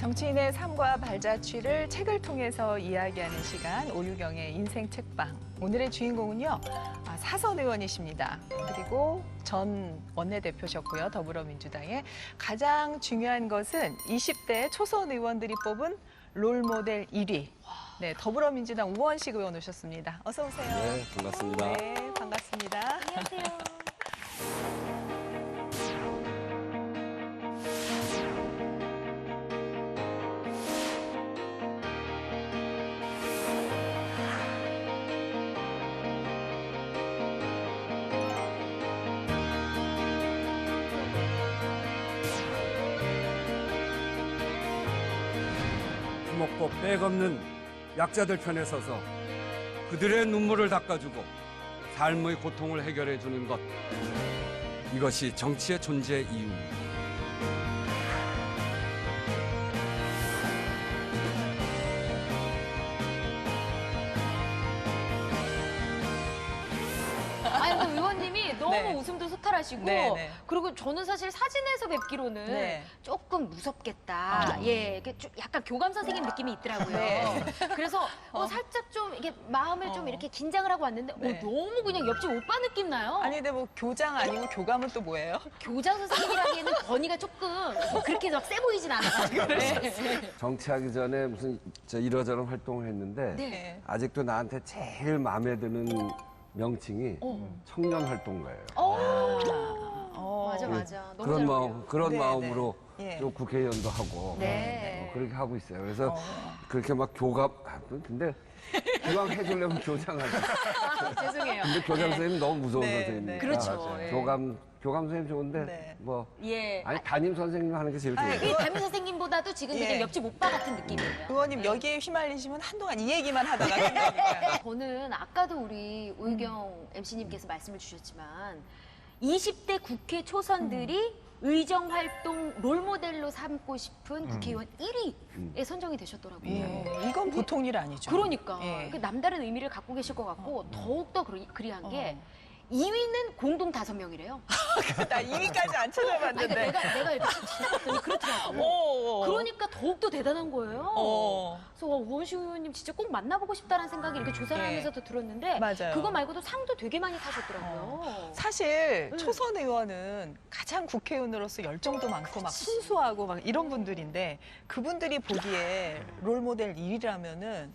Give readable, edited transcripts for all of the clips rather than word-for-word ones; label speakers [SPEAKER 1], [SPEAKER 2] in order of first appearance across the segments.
[SPEAKER 1] 정치인의 삶과 발자취를 책을 통해서 이야기하는 시간 오유경의 인생 책방. 오늘의 주인공은요. 사선 의원이십니다. 그리고 전 원내대표셨고요. 더불어민주당의 가장 중요한 것은 20대 초선 의원들이 뽑은 롤모델 1위. 네, 더불어민주당 우원식 의원 오셨습니다. 어서 오세요.
[SPEAKER 2] 네, 반갑습니다.
[SPEAKER 1] 네, 반갑습니다.
[SPEAKER 3] 안녕하세요.
[SPEAKER 2] 먹고 빽없는 약자들 편에 서서 그들의 눈물을 닦아주고 삶의 고통을 해결해 주는 것. 이것이 정치의 존재 이유입니다.
[SPEAKER 3] 아니, 근데 의원님이 너무
[SPEAKER 1] 네.
[SPEAKER 3] 웃음도 소탈하시고,
[SPEAKER 1] 네, 네.
[SPEAKER 3] 그리고 저는 사실 사진에서 뵙기로는
[SPEAKER 1] 네.
[SPEAKER 3] 조금 무섭겠다. 예, 이렇게 좀 약간 교감 선생님 느낌이 있더라고요.
[SPEAKER 1] 네.
[SPEAKER 3] 그래서 살짝 좀 이렇게 마음을 좀 이렇게 긴장을 하고 왔는데,
[SPEAKER 1] 네.
[SPEAKER 3] 너무 그냥 옆집 오빠 느낌 나요.
[SPEAKER 1] 아니, 근데 뭐 교장 아니고 교감은 또 뭐예요?
[SPEAKER 3] 교장 선생님이라기에는 권위가 조금 그렇게 막 세 보이진 않아가지고. 네.
[SPEAKER 2] 정치하기 전에 무슨 이러저런 활동을 했는데
[SPEAKER 3] 네.
[SPEAKER 2] 아직도 나한테 제일 마음에 드는 명칭이 청년 활동가예요.
[SPEAKER 3] 맞아, 맞아. 너무
[SPEAKER 2] 그런
[SPEAKER 3] 잘
[SPEAKER 2] 마음,
[SPEAKER 3] 어울려요.
[SPEAKER 2] 그런
[SPEAKER 1] 네,
[SPEAKER 2] 마음으로
[SPEAKER 1] 네. 예.
[SPEAKER 2] 좀 국회의원도 하고
[SPEAKER 3] 네.
[SPEAKER 2] 그렇게 하고 있어요. 그래서 그렇게 막 교감, 근데 기왕 해주려면 교장하지.
[SPEAKER 3] 죄송해요.
[SPEAKER 2] 근데 교장 선생님 너무 무서운
[SPEAKER 1] 네,
[SPEAKER 2] 선생님이니까.
[SPEAKER 1] 네.
[SPEAKER 3] 그렇죠.
[SPEAKER 1] 맞아요.
[SPEAKER 3] 예.
[SPEAKER 2] 교감 선생님 좋은데
[SPEAKER 1] 네.
[SPEAKER 2] 뭐
[SPEAKER 3] 예.
[SPEAKER 2] 아니 담임 선생님 하는 게 제일 좋아요.
[SPEAKER 3] 이 담임 선생님보다도 지금
[SPEAKER 1] 예.
[SPEAKER 3] 그냥 옆집 오빠 같은 느낌이에요.
[SPEAKER 1] 의원님 여기에 휘말리시면 한동안 이 얘기만 하다가 끝나니까.
[SPEAKER 3] 저는 아까도 우리 오유경 MC님께서 말씀을 주셨지만 20대 국회 초선들이 의정활동 롤모델로 삼고 싶은 국회의원 1위에 선정이 되셨더라고요.
[SPEAKER 1] 예, 이건 보통 일 아니죠.
[SPEAKER 3] 그러니까
[SPEAKER 1] 예.
[SPEAKER 3] 그 남다른 의미를 갖고 계실 것 같고 더욱더 그리한 게 2위는 공동 5명이래요.
[SPEAKER 1] 나 2위까지 안 찾아봤는데.
[SPEAKER 3] 내가 이렇게 찾아봤더니 그렇더라고요.
[SPEAKER 1] 오.
[SPEAKER 3] 그러니까 더욱더 대단한 거예요.
[SPEAKER 1] 어.
[SPEAKER 3] 그래서 우원식 의원님 진짜 꼭 만나보고 싶다는 생각이 이렇게 조사를
[SPEAKER 1] 예.
[SPEAKER 3] 하면서도 들었는데
[SPEAKER 1] 맞아요.
[SPEAKER 3] 그거 말고도 상도 되게 많이 타셨더라고요.
[SPEAKER 1] 사실 초선 의원은 가장 국회의원으로서 열정도 많고 막 순수하고 막 이런 분들인데 그분들이 보기에 롤모델 1위라면은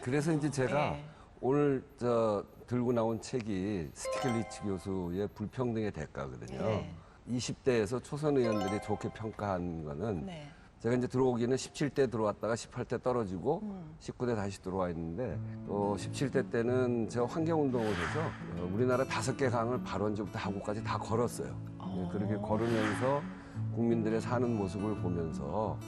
[SPEAKER 2] 그래서 이제 제가
[SPEAKER 1] 예.
[SPEAKER 2] 오늘 들고 나온 책이 스티글리츠 교수의 불평등의 대가거든요.
[SPEAKER 1] 네.
[SPEAKER 2] 20대에서 초선 의원들이 좋게 평가한 거는
[SPEAKER 1] 네.
[SPEAKER 2] 제가 이제 들어오기는 17대 들어왔다가 18대 떨어지고 19대 다시 들어와 있는데 또 17대 때는 제가 환경운동을 해서 우리나라 5개 강을 발원지부터 하구까지 다 걸었어요. 네, 그렇게 걸으면서 국민들의 사는 모습을 보면서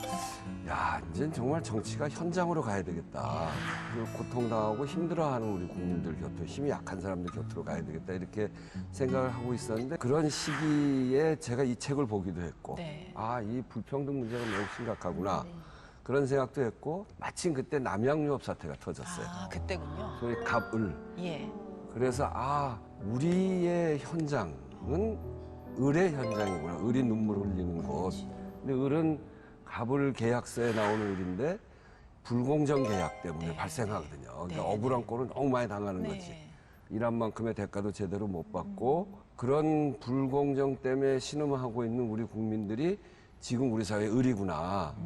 [SPEAKER 2] 야, 이제 정말 정치가 현장으로 가야 되겠다. 그 고통당하고 힘들어하는 우리 국민들 곁으로, 힘이 약한 사람들 곁으로 가야 되겠다. 이렇게 생각을 하고 있었는데 그런 시기에 제가 이 책을 보기도 했고
[SPEAKER 1] 네.
[SPEAKER 2] 아, 이 불평등 문제가 매우 심각하구나. 그런 생각도 했고 마침 그때 남양유업 사태가 터졌어요.
[SPEAKER 1] 아, 그때군요.
[SPEAKER 2] 소위 갑을.
[SPEAKER 1] 예.
[SPEAKER 2] 그래서 아, 우리의 현장은 을의 현장이구나. 을이 눈물 흘리는 곳. 근데 을은 갑을 계약서에 나오는 을인데 불공정 계약 때문에 발생하거든요. 그러니까
[SPEAKER 1] 네.
[SPEAKER 2] 억울한 꼴을 너무 많이 당하는
[SPEAKER 1] 네.
[SPEAKER 2] 거지. 일한 만큼의 대가도 제대로 못 받고 그런 불공정 때문에 신음하고 있는 우리 국민들이 지금 우리 사회의 을이구나.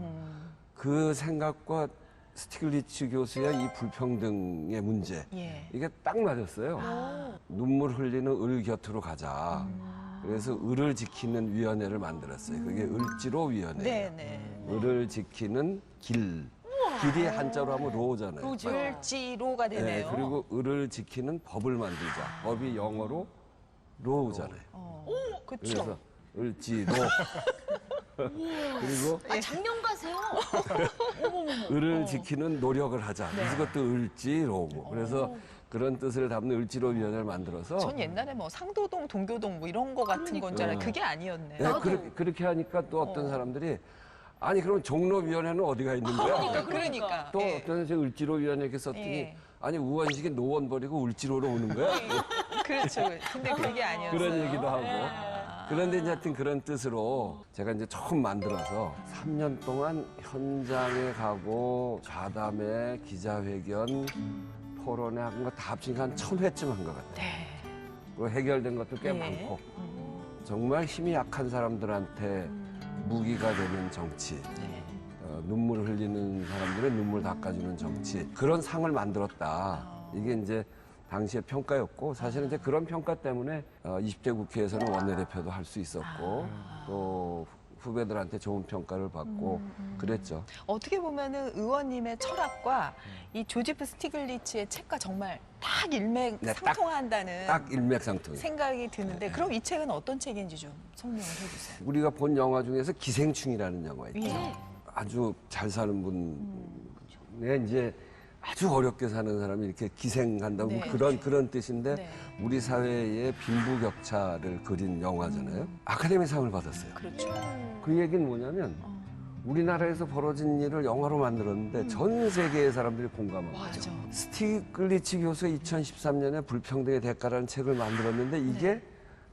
[SPEAKER 2] 그 생각과 스티글리츠 교수의 이 불평등의 문제.
[SPEAKER 1] 예.
[SPEAKER 2] 이게 딱 맞았어요. 눈물 흘리는 을 곁으로 가자. 그래서 을을 지키는 위원회를 만들었어요. 그게 을지로위원회예요.
[SPEAKER 1] 네네.
[SPEAKER 2] 을을 지키는 길. 길이 한자로 하면 로잖아요.
[SPEAKER 1] 을지로가
[SPEAKER 2] 네,
[SPEAKER 1] 되네요.
[SPEAKER 2] 그리고 을을 지키는 법을 만들자. 법이 영어로 로우잖아요.
[SPEAKER 1] 그렇죠.
[SPEAKER 2] 그래서 을지로. 그리고
[SPEAKER 3] 장명가세요.
[SPEAKER 2] 을을 지키는 노력을 하자.
[SPEAKER 1] 네.
[SPEAKER 2] 이것도 을지로고. 그래서 그런 뜻을 담는 을지로위원회를 만들어서
[SPEAKER 1] 전 옛날에 뭐 상도동, 동교동 뭐 이런 거 같은 건 줄 알았는데 그게 아니었네.
[SPEAKER 2] 네, 그렇게 하니까 또 어떤 사람들이 아니 그럼 종로위원회는 어디가 있는 거야?
[SPEAKER 1] 그러니까.
[SPEAKER 2] 또
[SPEAKER 1] 예.
[SPEAKER 2] 어떤 제 을지로위원회 이렇게 썼더니
[SPEAKER 1] 예.
[SPEAKER 2] 아니 우원식이 노원 버리고 을지로로 오는 거야?
[SPEAKER 1] 그렇죠. 근데 그게 아니었어요.
[SPEAKER 2] 그런 얘기도 하고.
[SPEAKER 1] 아.
[SPEAKER 2] 그런데 이제 하여튼 그런 뜻으로 제가 이제 처음 만들어서 3년 동안 현장에 가고 좌담회, 기자회견, 토론회 한 거 다 합치니까 한 1000회쯤 한 것 같아요.
[SPEAKER 1] 네.
[SPEAKER 2] 그리고 해결된 것도 꽤
[SPEAKER 1] 네.
[SPEAKER 2] 많고 정말 힘이 약한 사람들한테 무기가 되는 정치,
[SPEAKER 1] 네.
[SPEAKER 2] 눈물 흘리는 사람들의 눈물 닦아주는 정치, 그런 상을 만들었다. 이게 이제 당시의 평가였고, 사실은 이제 그런 평가 때문에 20대 국회에서는 원내대표도 할 수 있었고, 또 후배들한테 좋은 평가를 받고 그랬죠.
[SPEAKER 1] 어떻게 보면은 의원님의 철학과 이 조지프 스티글리츠의 책과 정말 딱
[SPEAKER 2] 네,
[SPEAKER 1] 일맥상통한다는
[SPEAKER 2] 딱 일맥상통이에요.
[SPEAKER 1] 생각이 드는데 그럼 이 책은 어떤 책인지 좀 설명을 해주세요.
[SPEAKER 2] 우리가 본 영화 중에서 기생충이라는 영화 있죠.
[SPEAKER 1] 예.
[SPEAKER 2] 아주 잘 사는 분의 이제 아주 어렵게 사는 사람이 이렇게 기생한다고
[SPEAKER 1] 네.
[SPEAKER 2] 그런 뜻인데
[SPEAKER 1] 네.
[SPEAKER 2] 우리 사회의 빈부격차를 그린 영화잖아요. 아카데미상을 받았어요.
[SPEAKER 1] 그렇죠.
[SPEAKER 2] 그 얘기는 뭐냐면 우리나라에서 벌어진 일을 영화로 만들었는데 전 세계의 사람들이 공감하고
[SPEAKER 1] 맞아.
[SPEAKER 2] 스티글리츠 교수가 2013년에 불평등의 대가라는 책을 만들었는데 이게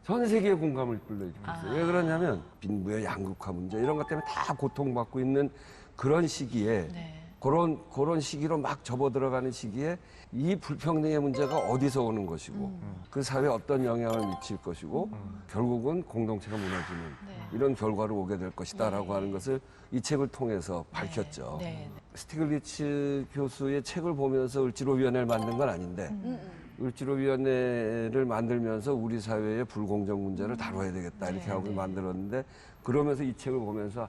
[SPEAKER 2] 전 세계의 공감을 불러일으켰어요. 왜 그러냐면 빈부의 양극화 문제 이런 것 때문에 다 고통받고 있는 그런 시기에
[SPEAKER 1] 네.
[SPEAKER 2] 그런 시기로 막 접어들어가는 시기에 이 불평등의 문제가 어디서 오는 것이고 그 사회에 어떤 영향을 미칠 것이고 결국은 공동체가 무너지는
[SPEAKER 1] 네.
[SPEAKER 2] 이런 결과로 오게 될 것이다라고
[SPEAKER 1] 네.
[SPEAKER 2] 하는 것을 이 책을 통해서 밝혔죠.
[SPEAKER 1] 네. 네.
[SPEAKER 2] 스티글리츠 교수의 책을 보면서 을지로위원회를 만든 건 아닌데 을지로위원회를 만들면서 우리 사회의 불공정 문제를 다뤄야 되겠다 이렇게
[SPEAKER 1] 네,
[SPEAKER 2] 하고
[SPEAKER 1] 네.
[SPEAKER 2] 만들었는데 그러면서 이 책을 보면서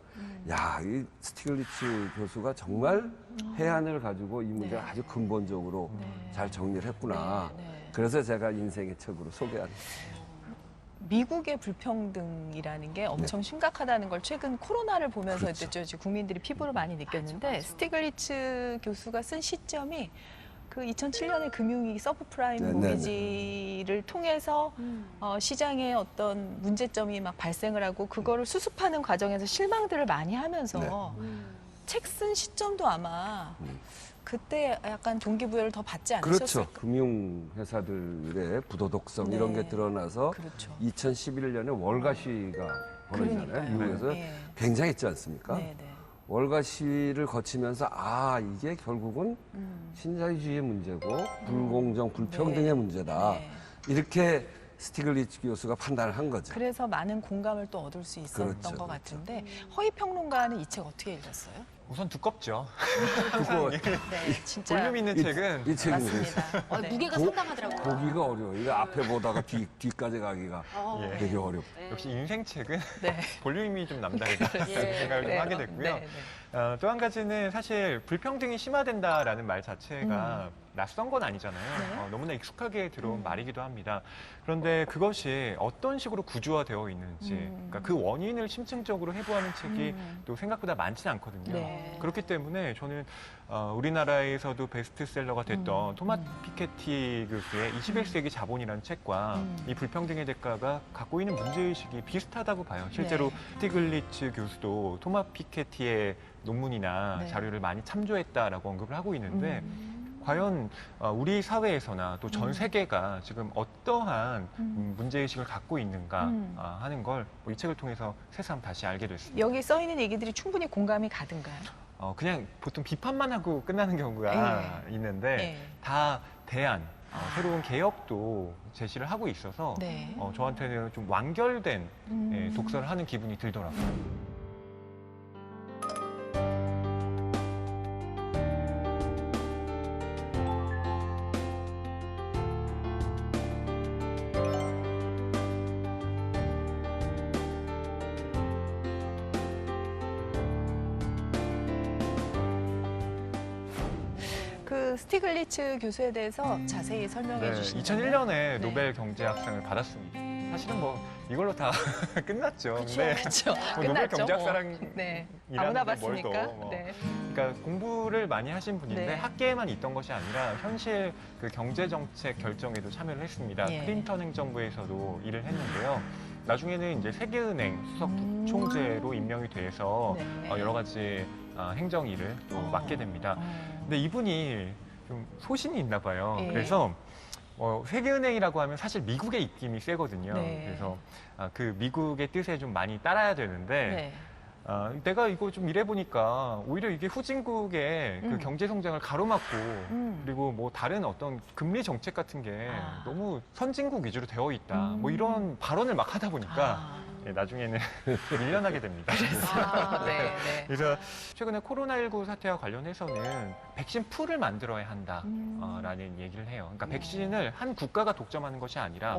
[SPEAKER 2] 야, 이 스티글리츠 교수가 정말 해안을 가지고 이 문제를
[SPEAKER 1] 네.
[SPEAKER 2] 아주 근본적으로
[SPEAKER 1] 네.
[SPEAKER 2] 잘 정리를 했구나.
[SPEAKER 1] 네, 네.
[SPEAKER 2] 그래서 제가 인생의 책으로 소개한
[SPEAKER 1] 미국의 불평등이라는 게 엄청 심각하다는 걸 최근 코로나를 보면서
[SPEAKER 2] 그렇죠.
[SPEAKER 1] 느꼈죠. 국민들이 피부로 많이 느꼈는데 스티글리츠 교수가 쓴 시점이 그 2007년에 금융위기 서브프라임
[SPEAKER 2] 네,
[SPEAKER 1] 모기지를 통해서 시장에 어떤 문제점이 막 발생을 하고 그거를 수습하는 과정에서 실망들을 많이 하면서 책 쓴 시점도 아마 그때 약간 동기부여를 더 받지 않으셨을까?
[SPEAKER 2] 그렇죠. 금융회사들의 부도덕성
[SPEAKER 1] 네.
[SPEAKER 2] 이런 게 드러나서
[SPEAKER 1] 그렇죠.
[SPEAKER 2] 2011년에 월가 시위가 벌어지잖아요.
[SPEAKER 1] 그러니까요.
[SPEAKER 2] 미국에서
[SPEAKER 1] 네.
[SPEAKER 2] 굉장했지 않습니까?
[SPEAKER 1] 네, 네.
[SPEAKER 2] 월가 시위를 거치면서 이게 결국은 신자유주의의 문제고 불공정, 불평등의
[SPEAKER 1] 네.
[SPEAKER 2] 문제다.
[SPEAKER 1] 네.
[SPEAKER 2] 이렇게 스티글리츠 교수가 판단을 한 거죠.
[SPEAKER 1] 그래서 많은 공감을 또 얻을 수 있었던
[SPEAKER 2] 그렇죠,
[SPEAKER 1] 것
[SPEAKER 2] 그렇죠.
[SPEAKER 1] 같은데 허위 평론가는 이 책 어떻게 읽었어요?
[SPEAKER 4] 우선 두껍죠.
[SPEAKER 2] 그거
[SPEAKER 1] 네, 진짜
[SPEAKER 4] 볼륨 있는 책은
[SPEAKER 2] 이 책은
[SPEAKER 1] 맞습니다. 네.
[SPEAKER 3] 무게가 상당하더라고요.
[SPEAKER 2] 보기가 어려워. 이거 앞에 보다가 뒤까지 가기가
[SPEAKER 4] 예.
[SPEAKER 2] 되게 어렵고.
[SPEAKER 4] 역시 인생 책은
[SPEAKER 1] 네.
[SPEAKER 4] 볼륨이 좀 남다르다
[SPEAKER 3] 예.
[SPEAKER 4] 생각을 좀
[SPEAKER 1] 네.
[SPEAKER 4] 하게 됐고요.
[SPEAKER 1] 네, 네.
[SPEAKER 4] 또 한 가지는 사실 불평등이 심화된다라는 말 자체가 낯선 건 아니잖아요.
[SPEAKER 1] 네.
[SPEAKER 4] 너무나 익숙하게 들어온 말이기도 합니다. 그런데 그것이 어떤 식으로 구조화되어 있는지, 그러니까 그 원인을 심층적으로 해부하는 책이 또 생각보다 많지는 않거든요.
[SPEAKER 1] 네.
[SPEAKER 4] 그렇기 때문에 저는 우리나라에서도 베스트셀러가 됐던 토마 피케티 교수의 21세기 자본이라는 책과 이 불평등의 대가가 갖고 있는 문제의식이 비슷하다고 봐요. 실제로
[SPEAKER 1] 네.
[SPEAKER 4] 스티글리츠 교수도 토마 피케티의 논문이나
[SPEAKER 1] 네.
[SPEAKER 4] 자료를 많이 참조했다라고 언급을 하고 있는데 과연 우리 사회에서나 또 전 세계가 지금 어떠한 문제의식을 갖고 있는가 하는 걸 이 책을 통해서 새삼 다시 알게 됐습니다.
[SPEAKER 1] 여기 써 있는 얘기들이 충분히 공감이 가든가요?
[SPEAKER 4] 그냥 보통 비판만 하고 끝나는 경우가 있는데
[SPEAKER 1] 네.
[SPEAKER 4] 다 대안, 새로운 개혁도 제시를 하고 있어서
[SPEAKER 1] 네.
[SPEAKER 4] 저한테는 좀 완결된 독서를 하는 기분이 들더라고요.
[SPEAKER 1] 그 스티글리츠 교수에 대해서 자세히 설명해
[SPEAKER 4] 네,
[SPEAKER 1] 주시면
[SPEAKER 4] 2001년에 노벨 경제학상을 받았습니다. 사실은 뭐 이걸로 다 끝났죠. 근데
[SPEAKER 1] 그렇죠.
[SPEAKER 4] 뭐 노벨 경제학상
[SPEAKER 1] 네.
[SPEAKER 4] 이라는
[SPEAKER 1] 아무나
[SPEAKER 4] 게 뭘 더,
[SPEAKER 1] 봤으니까.
[SPEAKER 4] 뭐.
[SPEAKER 1] 네.
[SPEAKER 4] 그러니까 공부를 많이 하신 분인데
[SPEAKER 1] 네.
[SPEAKER 4] 학계에만 있던 것이 아니라 현실 그 경제 정책 결정에도 참여를 했습니다.
[SPEAKER 1] 예.
[SPEAKER 4] 클린턴 행정부에서도 일을 했는데요. 나중에는 이제 세계은행 수석 부총재로 임명이 돼서
[SPEAKER 1] 네.
[SPEAKER 4] 여러 가지 행정 일을 또 맡게 됩니다.
[SPEAKER 1] 어.
[SPEAKER 4] 근데 이분이 좀 소신이 있나 봐요.
[SPEAKER 1] 예.
[SPEAKER 4] 그래서 세계은행이라고 하면 사실 미국의 입김이 세거든요.
[SPEAKER 1] 네.
[SPEAKER 4] 그래서 그 미국의 뜻에 좀 많이 따라야 되는데
[SPEAKER 1] 네.
[SPEAKER 4] 내가 이거 좀 일해보니까 오히려 이게 후진국의 그 경제 성장을 가로막고 그리고 뭐 다른 어떤 금리 정책 같은 게 너무 선진국 위주로 되어 있다. 뭐 이런 발언을 막 하다 보니까 나중에는 밀려나게 됩니다.
[SPEAKER 1] 네, 네.
[SPEAKER 4] 그래서 최근에 코로나19 사태와 관련해서는 백신 풀을 만들어야 한다라는 얘기를 해요. 그러니까 백신을 한 국가가 독점하는 것이 아니라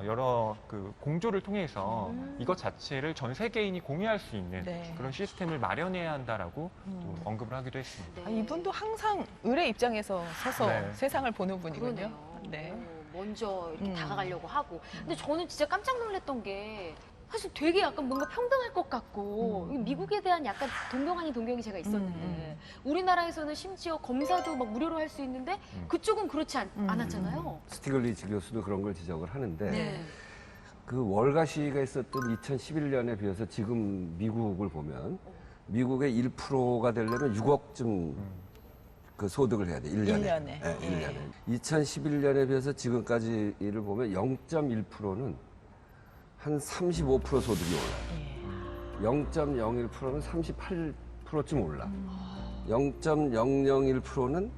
[SPEAKER 4] 여러 그 공조를 통해서 이것 자체를 전 세계인이 공유할 수 있는
[SPEAKER 1] 네.
[SPEAKER 4] 그런 시스템을 마련해야 한다라고 또 언급을 하기도 했습니다.
[SPEAKER 1] 이분도 항상 을의 입장에서 서서
[SPEAKER 4] 네.
[SPEAKER 1] 세상을 보는 분이군요.
[SPEAKER 3] 그러네요.
[SPEAKER 1] 네.
[SPEAKER 3] 먼저 이렇게 다가가려고 하고. 근데 저는 진짜 깜짝 놀랐던 게 사실 되게 약간 뭔가 평등할 것 같고 미국에 대한 약간 동경 아닌 동경이 제가 있었는데 우리나라에서는 심지어 검사도 막 무료로 할 수 있는데 그쪽은 그렇지 않았잖아요.
[SPEAKER 2] 스티글리츠 교수도 그런 걸 지적을 하는데
[SPEAKER 3] 네.
[SPEAKER 2] 그 월가 시위가 있었던 2011년에 비해서 지금 미국을 보면 미국의 1%가 되려면 6억쯤 그 소득을 해야 돼. 1년에.
[SPEAKER 1] 1년에.
[SPEAKER 2] 네, 1년에. 2011년에 비해서 지금까지를 보면 0.1%는 한 35% 소득이 올라요. 0.01%는 38%쯤 올라. 0.001%는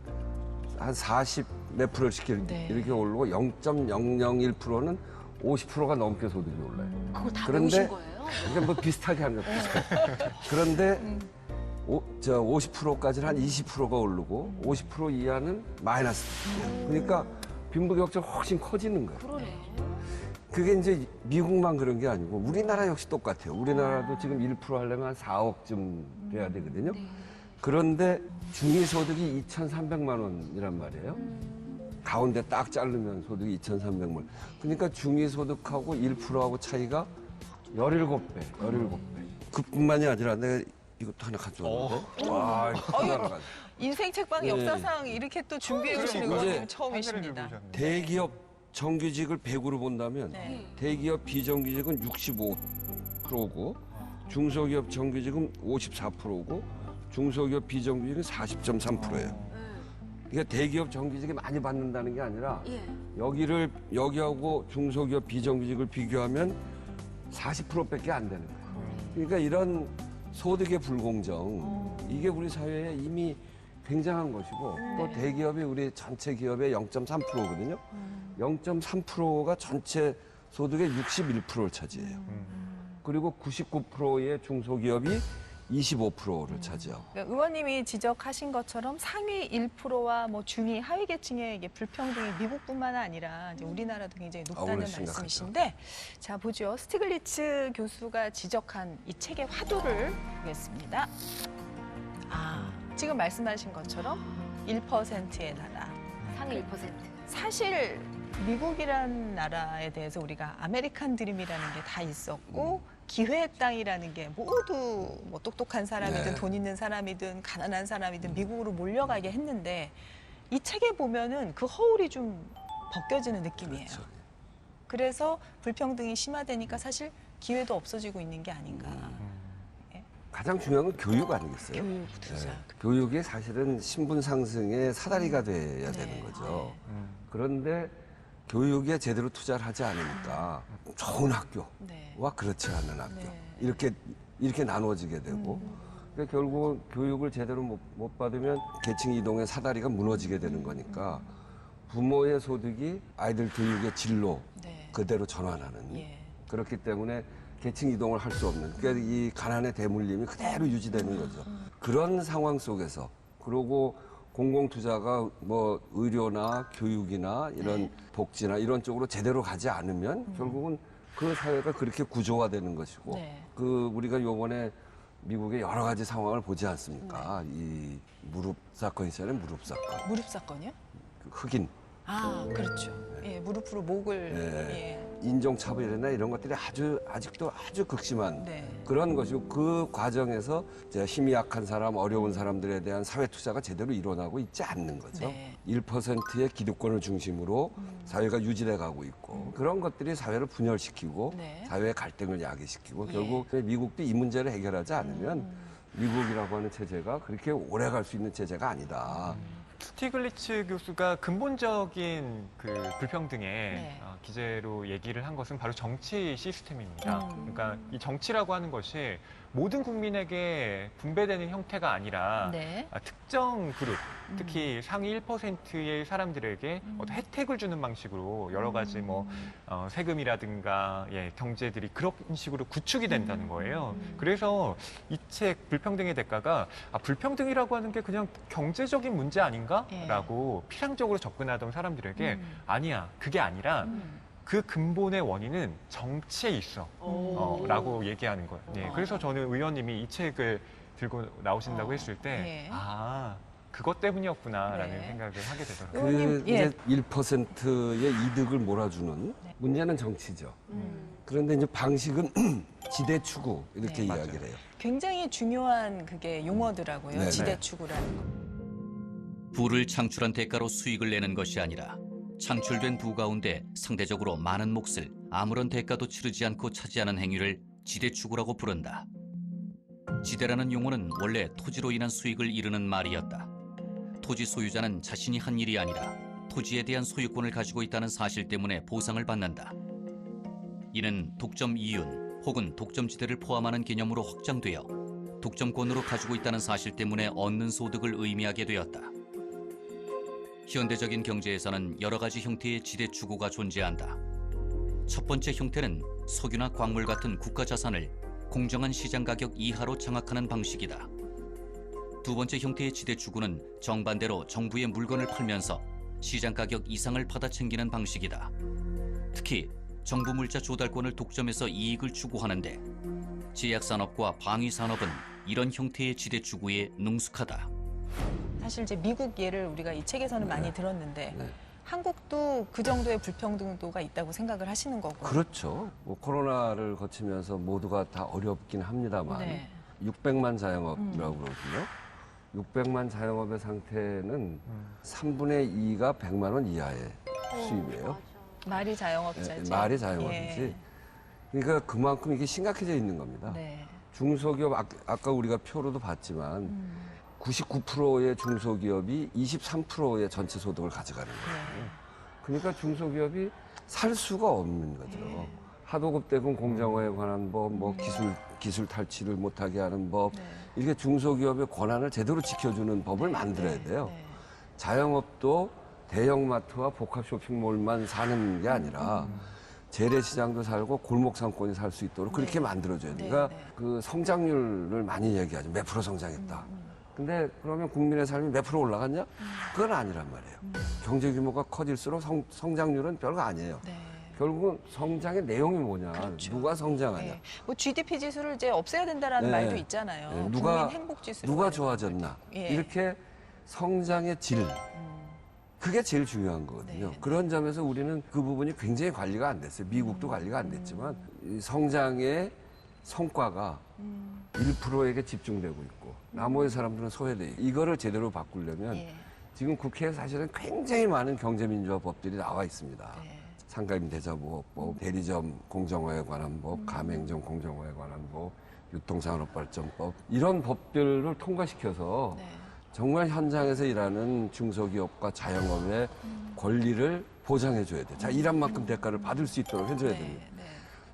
[SPEAKER 2] 한 40 몇 프로씩
[SPEAKER 1] 네.
[SPEAKER 2] 이렇게 오르고 0.001%는 50%가 넘게 소득이 올라요.
[SPEAKER 3] 그걸 다
[SPEAKER 2] 그런데
[SPEAKER 3] 배우신 거예요?
[SPEAKER 2] 이게 뭐 비슷하게 하는 거 비슷해. 그런데 50%까지는 한 20%가 오르고 50% 이하는 마이너스. 그러니까 빈부격차 훨씬 커지는 거예요.
[SPEAKER 3] 그러네.
[SPEAKER 2] 그게 이제 미국만 그런 게 아니고 우리나라 역시 똑같아요. 우리나라도 지금 1% 하려면 한 4억쯤 돼야 되거든요. 그런데 중위소득이 2,300만 원이란 말이에요. 가운데 딱 자르면 소득이 2,300만 원. 그러니까 중위소득하고 1%하고 차이가 17배. 그뿐만이 아니라 내가 이것도 하나 가져왔는데. 와, 이거 하나 가져.
[SPEAKER 1] 인생 책방
[SPEAKER 2] 네.
[SPEAKER 1] 역사상 이렇게 또 준비해 주시는
[SPEAKER 2] 그러니까.
[SPEAKER 1] 건
[SPEAKER 2] 이제
[SPEAKER 1] 처음이십니다.
[SPEAKER 2] 대기업 정규직을 100으로 본다면
[SPEAKER 1] 네.
[SPEAKER 2] 대기업 비정규직은 65%고 중소기업 정규직은 54%고 중소기업 비정규직은 40.3%예요. 그러니까 대기업 정규직이 많이 받는다는 게 아니라
[SPEAKER 3] 예.
[SPEAKER 2] 여기하고 중소기업 비정규직을 비교하면 40%밖에 안 되는 거예요. 그러니까 이런 소득의 불공정 이게 우리 사회에 이미 굉장한 것이고 또 대기업이 우리 전체 기업의 0.3%거든요. 0.3%가 전체 소득의 61%를 차지해요. 그리고 99%의 중소기업이 25%를 차지하고.
[SPEAKER 1] 그러니까 의원님이 지적하신 것처럼 상위 1%와 뭐 중위, 하위 계층의 이게 불평등이 미국뿐만 아니라 이제 우리나라도 굉장히 높다는
[SPEAKER 2] 원래 심각하죠.
[SPEAKER 1] 말씀이신데, 자 보죠. 스티글리츠 교수가 지적한 이 책의 화두를 보겠습니다. 지금 말씀하신 것처럼 1%의 나라.
[SPEAKER 3] 상위 1%.
[SPEAKER 1] 사실 미국이라는 나라에 대해서 우리가 아메리칸 드림이라는 게 다 있었고 기회의 땅이라는 게 모두 뭐 똑똑한 사람이든
[SPEAKER 2] 네.
[SPEAKER 1] 돈 있는 사람이든 가난한 사람이든 미국으로 몰려가게 했는데 이 책에 보면은 그 허울이 좀 벗겨지는 느낌이에요.
[SPEAKER 2] 그렇죠.
[SPEAKER 1] 그래서 불평등이 심화되니까 사실 기회도 없어지고 있는 게 아닌가.
[SPEAKER 2] 가장 중요한 건 교육 아니겠어요?
[SPEAKER 1] 교육 투자.
[SPEAKER 2] 교육이 사실은 신분 상승의 사다리가 돼야
[SPEAKER 1] 네.
[SPEAKER 2] 되는 거죠. 그런데 교육에 제대로 투자를 하지 않으니까 좋은 학교와
[SPEAKER 1] 네.
[SPEAKER 2] 그렇지 않은 학교
[SPEAKER 1] 네.
[SPEAKER 2] 이렇게 나누어지게 되고 그러니까 결국 교육을 제대로 못 받으면 계층 이동의 사다리가 무너지게 되는 거니까 부모의 소득이 아이들 교육의 진로
[SPEAKER 1] 네.
[SPEAKER 2] 그대로 전환하는
[SPEAKER 1] 예.
[SPEAKER 2] 그렇기 때문에 계층 이동을 할 수 없는 그러니까 이 가난의 대물림이 그대로 유지되는 거죠. 그런 상황 속에서 그리고 공공 투자가 뭐 의료나 교육이나 이런 복지나 이런 쪽으로 제대로 가지 않으면 결국은 그 사회가 그렇게 구조화되는 것이고
[SPEAKER 1] 네.
[SPEAKER 2] 그 우리가 요번에 미국의 여러 가지 상황을 보지 않습니까? 이 무릎 사건 있잖아요. 무릎 사건.
[SPEAKER 1] 무릎 사건이요?
[SPEAKER 2] 그 흑인
[SPEAKER 1] 그렇죠. 예, 무릎으로 목을
[SPEAKER 2] 네. 인종차별이나 이런 것들이 아직도 아주 극심한
[SPEAKER 1] 네.
[SPEAKER 2] 그런 것이고 그 과정에서 이제 힘이 약한 사람, 어려운 사람들에 대한 사회 투자가 제대로 일어나고 있지 않는 거죠.
[SPEAKER 1] 네.
[SPEAKER 2] 1%의 기득권을 중심으로 사회가 유지돼 가고 있고 그런 것들이 사회를 분열시키고
[SPEAKER 1] 네.
[SPEAKER 2] 사회의 갈등을 야기시키고
[SPEAKER 1] 예.
[SPEAKER 2] 결국 미국도 이 문제를 해결하지 않으면 미국이라고 하는 체제가 그렇게 오래 갈 수 있는 체제가 아니다.
[SPEAKER 4] 스티글리츠 교수가 근본적인 그 불평등의
[SPEAKER 1] 네.
[SPEAKER 4] 기제로 얘기를 한 것은 바로 정치 시스템입니다.
[SPEAKER 1] 음.
[SPEAKER 4] 그러니까 이 정치라고 하는 것이 모든 국민에게 분배되는 형태가 아니라
[SPEAKER 1] 네.
[SPEAKER 4] 특정 그룹, 특히 상위 1%의 사람들에게 어떤 혜택을 주는 방식으로 여러 가지 뭐 세금이라든가 경제들이 그런 식으로 구축이 된다는 거예요. 그래서 이 책 불평등의 대가가 불평등이라고 하는 게 그냥 경제적인 문제 아닌가라고 피상적으로 접근하던 사람들에게 아니야, 그게 아니라 그 근본의 원인은 정치에 있어. 라고 얘기하는 거예요. 네, 그래서 저는 의원님이 이 책을 들고 나오신다고 했을 때,
[SPEAKER 1] 예.
[SPEAKER 4] 그것 때문이었구나라는
[SPEAKER 1] 네.
[SPEAKER 4] 생각을 하게 되더라고요.
[SPEAKER 2] 그
[SPEAKER 1] 의원님, 예.
[SPEAKER 2] 이제 1%의 이득을 몰아주는 문제는 정치죠. 그런데 이제 방식은 지대 추구 이렇게
[SPEAKER 1] 네.
[SPEAKER 2] 이야기를
[SPEAKER 4] 맞아요.
[SPEAKER 2] 해요.
[SPEAKER 1] 굉장히 중요한 그게 용어더라고요.
[SPEAKER 2] 네네.
[SPEAKER 1] 지대추구라는 거.
[SPEAKER 5] 부를 창출한 대가로 수익을 내는 것이 아니라 창출된 부 가운데 상대적으로 많은 몫을 아무런 대가도 치르지 않고 차지하는 행위를 지대추구라고 부른다. 지대라는 용어는 원래 토지로 인한 수익을 이르는 말이었다. 토지 소유자는 자신이 한 일이 아니라 토지에 대한 소유권을 가지고 있다는 사실 때문에 보상을 받는다. 이는 독점 이윤 혹은 독점지대를 포함하는 개념으로 확장되어 독점권으로 가지고 있다는 사실 때문에 얻는 소득을 의미하게 되었다. 현대적인 경제에서는 여러 가지 형태의 지대 추구가 존재한다. 첫 번째 형태는 석유나 광물 같은 국가 자산을 공정한 시장 가격 이하로 장악하는 방식이다. 두 번째 형태의 지대 추구는 정반대로 정부의 물건을 팔면서 시장 가격 이상을 받아 챙기는 방식이다. 특히 정부 물자 조달권을 독점해서 이익을 추구하는데 제약산업과 방위산업은 이런 형태의 지대 추구에 능숙하다.
[SPEAKER 1] 사실 이제 미국 예를 우리가 이 책에서는 많이 들었는데
[SPEAKER 2] 네.
[SPEAKER 1] 한국도 그 정도의 불평등도가 있다고 생각을 하시는 거고.
[SPEAKER 2] 그렇죠. 뭐 코로나를 거치면서 모두가 다 어렵긴 합니다만
[SPEAKER 1] 네.
[SPEAKER 2] 600만 자영업이라고 그러거든요. 600만 자영업의 상태는 3분의 2가 100만 원 이하의 수입이에요.
[SPEAKER 1] 말이 자영업자지.
[SPEAKER 2] 말이 자영업이지.
[SPEAKER 1] 예.
[SPEAKER 2] 그러니까 그만큼 이게 심각해져 있는 겁니다.
[SPEAKER 1] 네.
[SPEAKER 2] 중소기업 아까 우리가 표로도 봤지만 99%의 중소기업이 23%의 전체 소득을 가져가는 거예요. 그러니까 중소기업이 살 수가 없는 거죠. 하도급대금 공정화에 관한 법, 뭐 기술 탈취를 못하게 하는 법, 이렇게 중소기업의 권한을 제대로 지켜주는 법을 만들어야 돼요.
[SPEAKER 1] 네.
[SPEAKER 2] 자영업도 대형마트와 복합 쇼핑몰만 사는 게 아니라 재래시장도 살고 골목 상권이 살 수 있도록 그렇게 만들어줘야 돼요. 그러니까 그 성장률을 많이 얘기하죠. 몇 프로 성장했다. 근데 그러면 국민의 삶이 몇 프로 올라갔냐? 그건 아니란 말이에요. 경제 규모가 커질수록 성장률은 별거 아니에요.
[SPEAKER 1] 네.
[SPEAKER 2] 결국은 성장의 내용이 뭐냐?
[SPEAKER 1] 그렇죠.
[SPEAKER 2] 누가 성장하냐?
[SPEAKER 1] 네. 뭐 GDP 지수를 이제 없애야 된다라는
[SPEAKER 2] 네.
[SPEAKER 1] 말도 있잖아요.
[SPEAKER 2] 네.
[SPEAKER 1] 국민 행복 지수.
[SPEAKER 2] 누가 좋아졌나?
[SPEAKER 1] 예.
[SPEAKER 2] 이렇게 성장의 질. 그게 제일 중요한 거거든요.
[SPEAKER 1] 네.
[SPEAKER 2] 그런 점에서 우리는 그 부분이 굉장히 관리가 안 됐어요. 미국도 관리가 안 됐지만 이 성장의 성과가 1%에게 집중되고 있고 나머지 사람들은 소외돼 있고 이거를 제대로 바꾸려면
[SPEAKER 1] 예.
[SPEAKER 2] 지금 국회에 사실은 굉장히 많은 경제민주화 법들이 나와 있습니다.
[SPEAKER 1] 네.
[SPEAKER 2] 상가임대차보호법, 대리점 공정화에 관한 법, 가맹점 공정화에 관한 법, 유통산업발전법 이런 법들을 통과시켜서
[SPEAKER 1] 네.
[SPEAKER 2] 정말 현장에서 일하는 중소기업과 자영업의 권리를 보장해줘야 돼. 자, 일한 만큼 대가를 받을 수 있도록 해줘야 됩니다.
[SPEAKER 1] 네.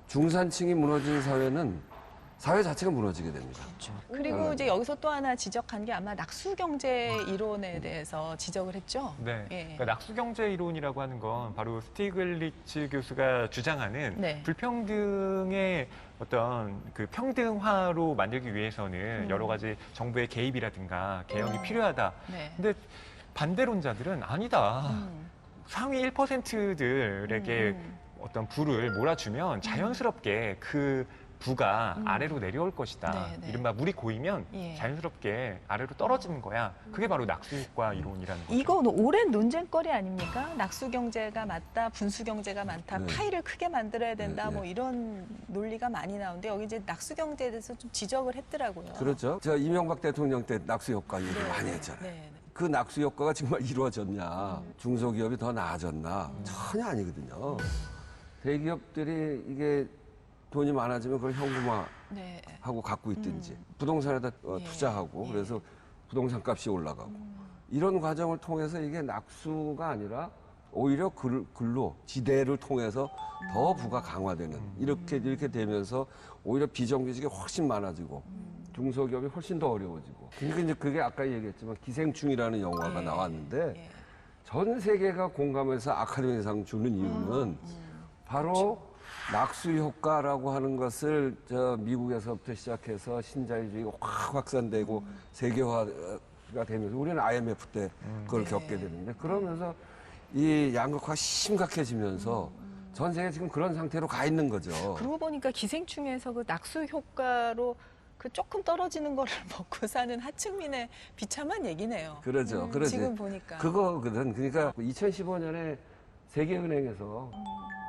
[SPEAKER 2] 중산층이 무너진 사회는 사회 자체가 무너지게 됩니다.
[SPEAKER 1] 그리고 이제 여기서 또 하나 지적한 게 아마 낙수 경제 이론에 대해서 지적을 했죠.
[SPEAKER 4] 네.
[SPEAKER 1] 예.
[SPEAKER 4] 그러니까 낙수경제 이론이라고 하는 건 바로 스티글리츠 교수가 주장하는
[SPEAKER 1] 네.
[SPEAKER 4] 불평등의 어떤 그 평등화로 만들기 위해서는 여러 가지 정부의 개입이라든가 개혁이 필요하다.
[SPEAKER 1] 네.
[SPEAKER 4] 근데 반대론자들은 아니다. 상위 1%들에게 어떤 부를 몰아주면 자연스럽게 그 부가 아래로 내려올 것이다.
[SPEAKER 1] 네, 네.
[SPEAKER 4] 이른바 물이 고이면
[SPEAKER 1] 예.
[SPEAKER 4] 자연스럽게 아래로 떨어지는 거야. 그게 바로 낙수효과 이론이라는 거죠.
[SPEAKER 1] 이건 오랜 논쟁거리 아닙니까? 낙수 경제가 맞다, 분수 경제가 많다,
[SPEAKER 2] 네.
[SPEAKER 1] 파이를 크게 만들어야 된다,
[SPEAKER 2] 네,
[SPEAKER 1] 뭐 이런 논리가 많이 나오는데 여기 이제 낙수 경제에 대해서 좀 지적을 했더라고요.
[SPEAKER 2] 그렇죠. 제가 이명박 대통령 때 낙수 효과 얘기를 많이 했잖아요.
[SPEAKER 1] 네.
[SPEAKER 2] 그 낙수 효과가 정말 이루어졌냐, 중소기업이 더 나아졌나 전혀 아니거든요. 대기업들이 이게 돈이 많아지면 그걸 현금화하고
[SPEAKER 1] 네.
[SPEAKER 2] 갖고 있든지 부동산에다
[SPEAKER 1] 예.
[SPEAKER 2] 투자하고
[SPEAKER 1] 예.
[SPEAKER 2] 그래서 부동산 값이 올라가고 이런 과정을 통해서 이게 낙수가 아니라 오히려 근로, 지대를 통해서 더 부가 강화되는 이렇게 되면서 오히려 비정규직이 훨씬 많아지고 중소기업이 훨씬 더 어려워지고. 그러니까 이제 그게 아까 얘기했지만 기생충이라는 영화가 나왔는데 전 세계가 공감해서 아카데미상 주는 이유는 바로 낙수 효과라고 하는 것을 미국에서부터 시작해서 신자유주의가 확 확산되고 세계화가 되면서 우리는 IMF 때 그걸 겪게 되는데 그러면서 이 양극화가 심각해지면서 전 세계 지금 그런 상태로 가 있는 거죠.
[SPEAKER 1] 그러고 보니까 기생충에서 그 낙수 효과로 그 조금 떨어지는 거를 먹고 사는 하층민의 비참한 얘기네요.
[SPEAKER 2] 그러죠. 그러지.
[SPEAKER 1] 지금 보니까.
[SPEAKER 2] 그거거든. 그러니까 2015년에 세계은행에서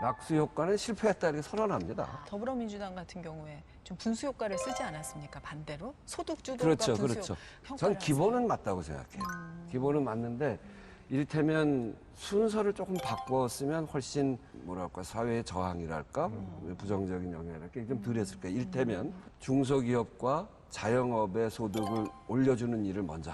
[SPEAKER 2] 낙수 효과는 실패했다 이렇게 선언합니다.
[SPEAKER 1] 더불어민주당 같은 경우에 좀 분수 효과를 쓰지 않았습니까? 반대로 소득 주도가
[SPEAKER 2] 그렇죠,
[SPEAKER 1] 분수
[SPEAKER 2] 그렇죠.
[SPEAKER 1] 효과를
[SPEAKER 2] 전 기본은 맞다고 생각해요. 기본은 맞는데 이를테면 순서를 조금 바꿨으면 훨씬 뭐랄까 사회의 저항이랄까 부정적인 영향이랄까 좀 덜했을 거예요. 이를테면 중소기업과 자영업의 소득을 올려주는 일을 먼저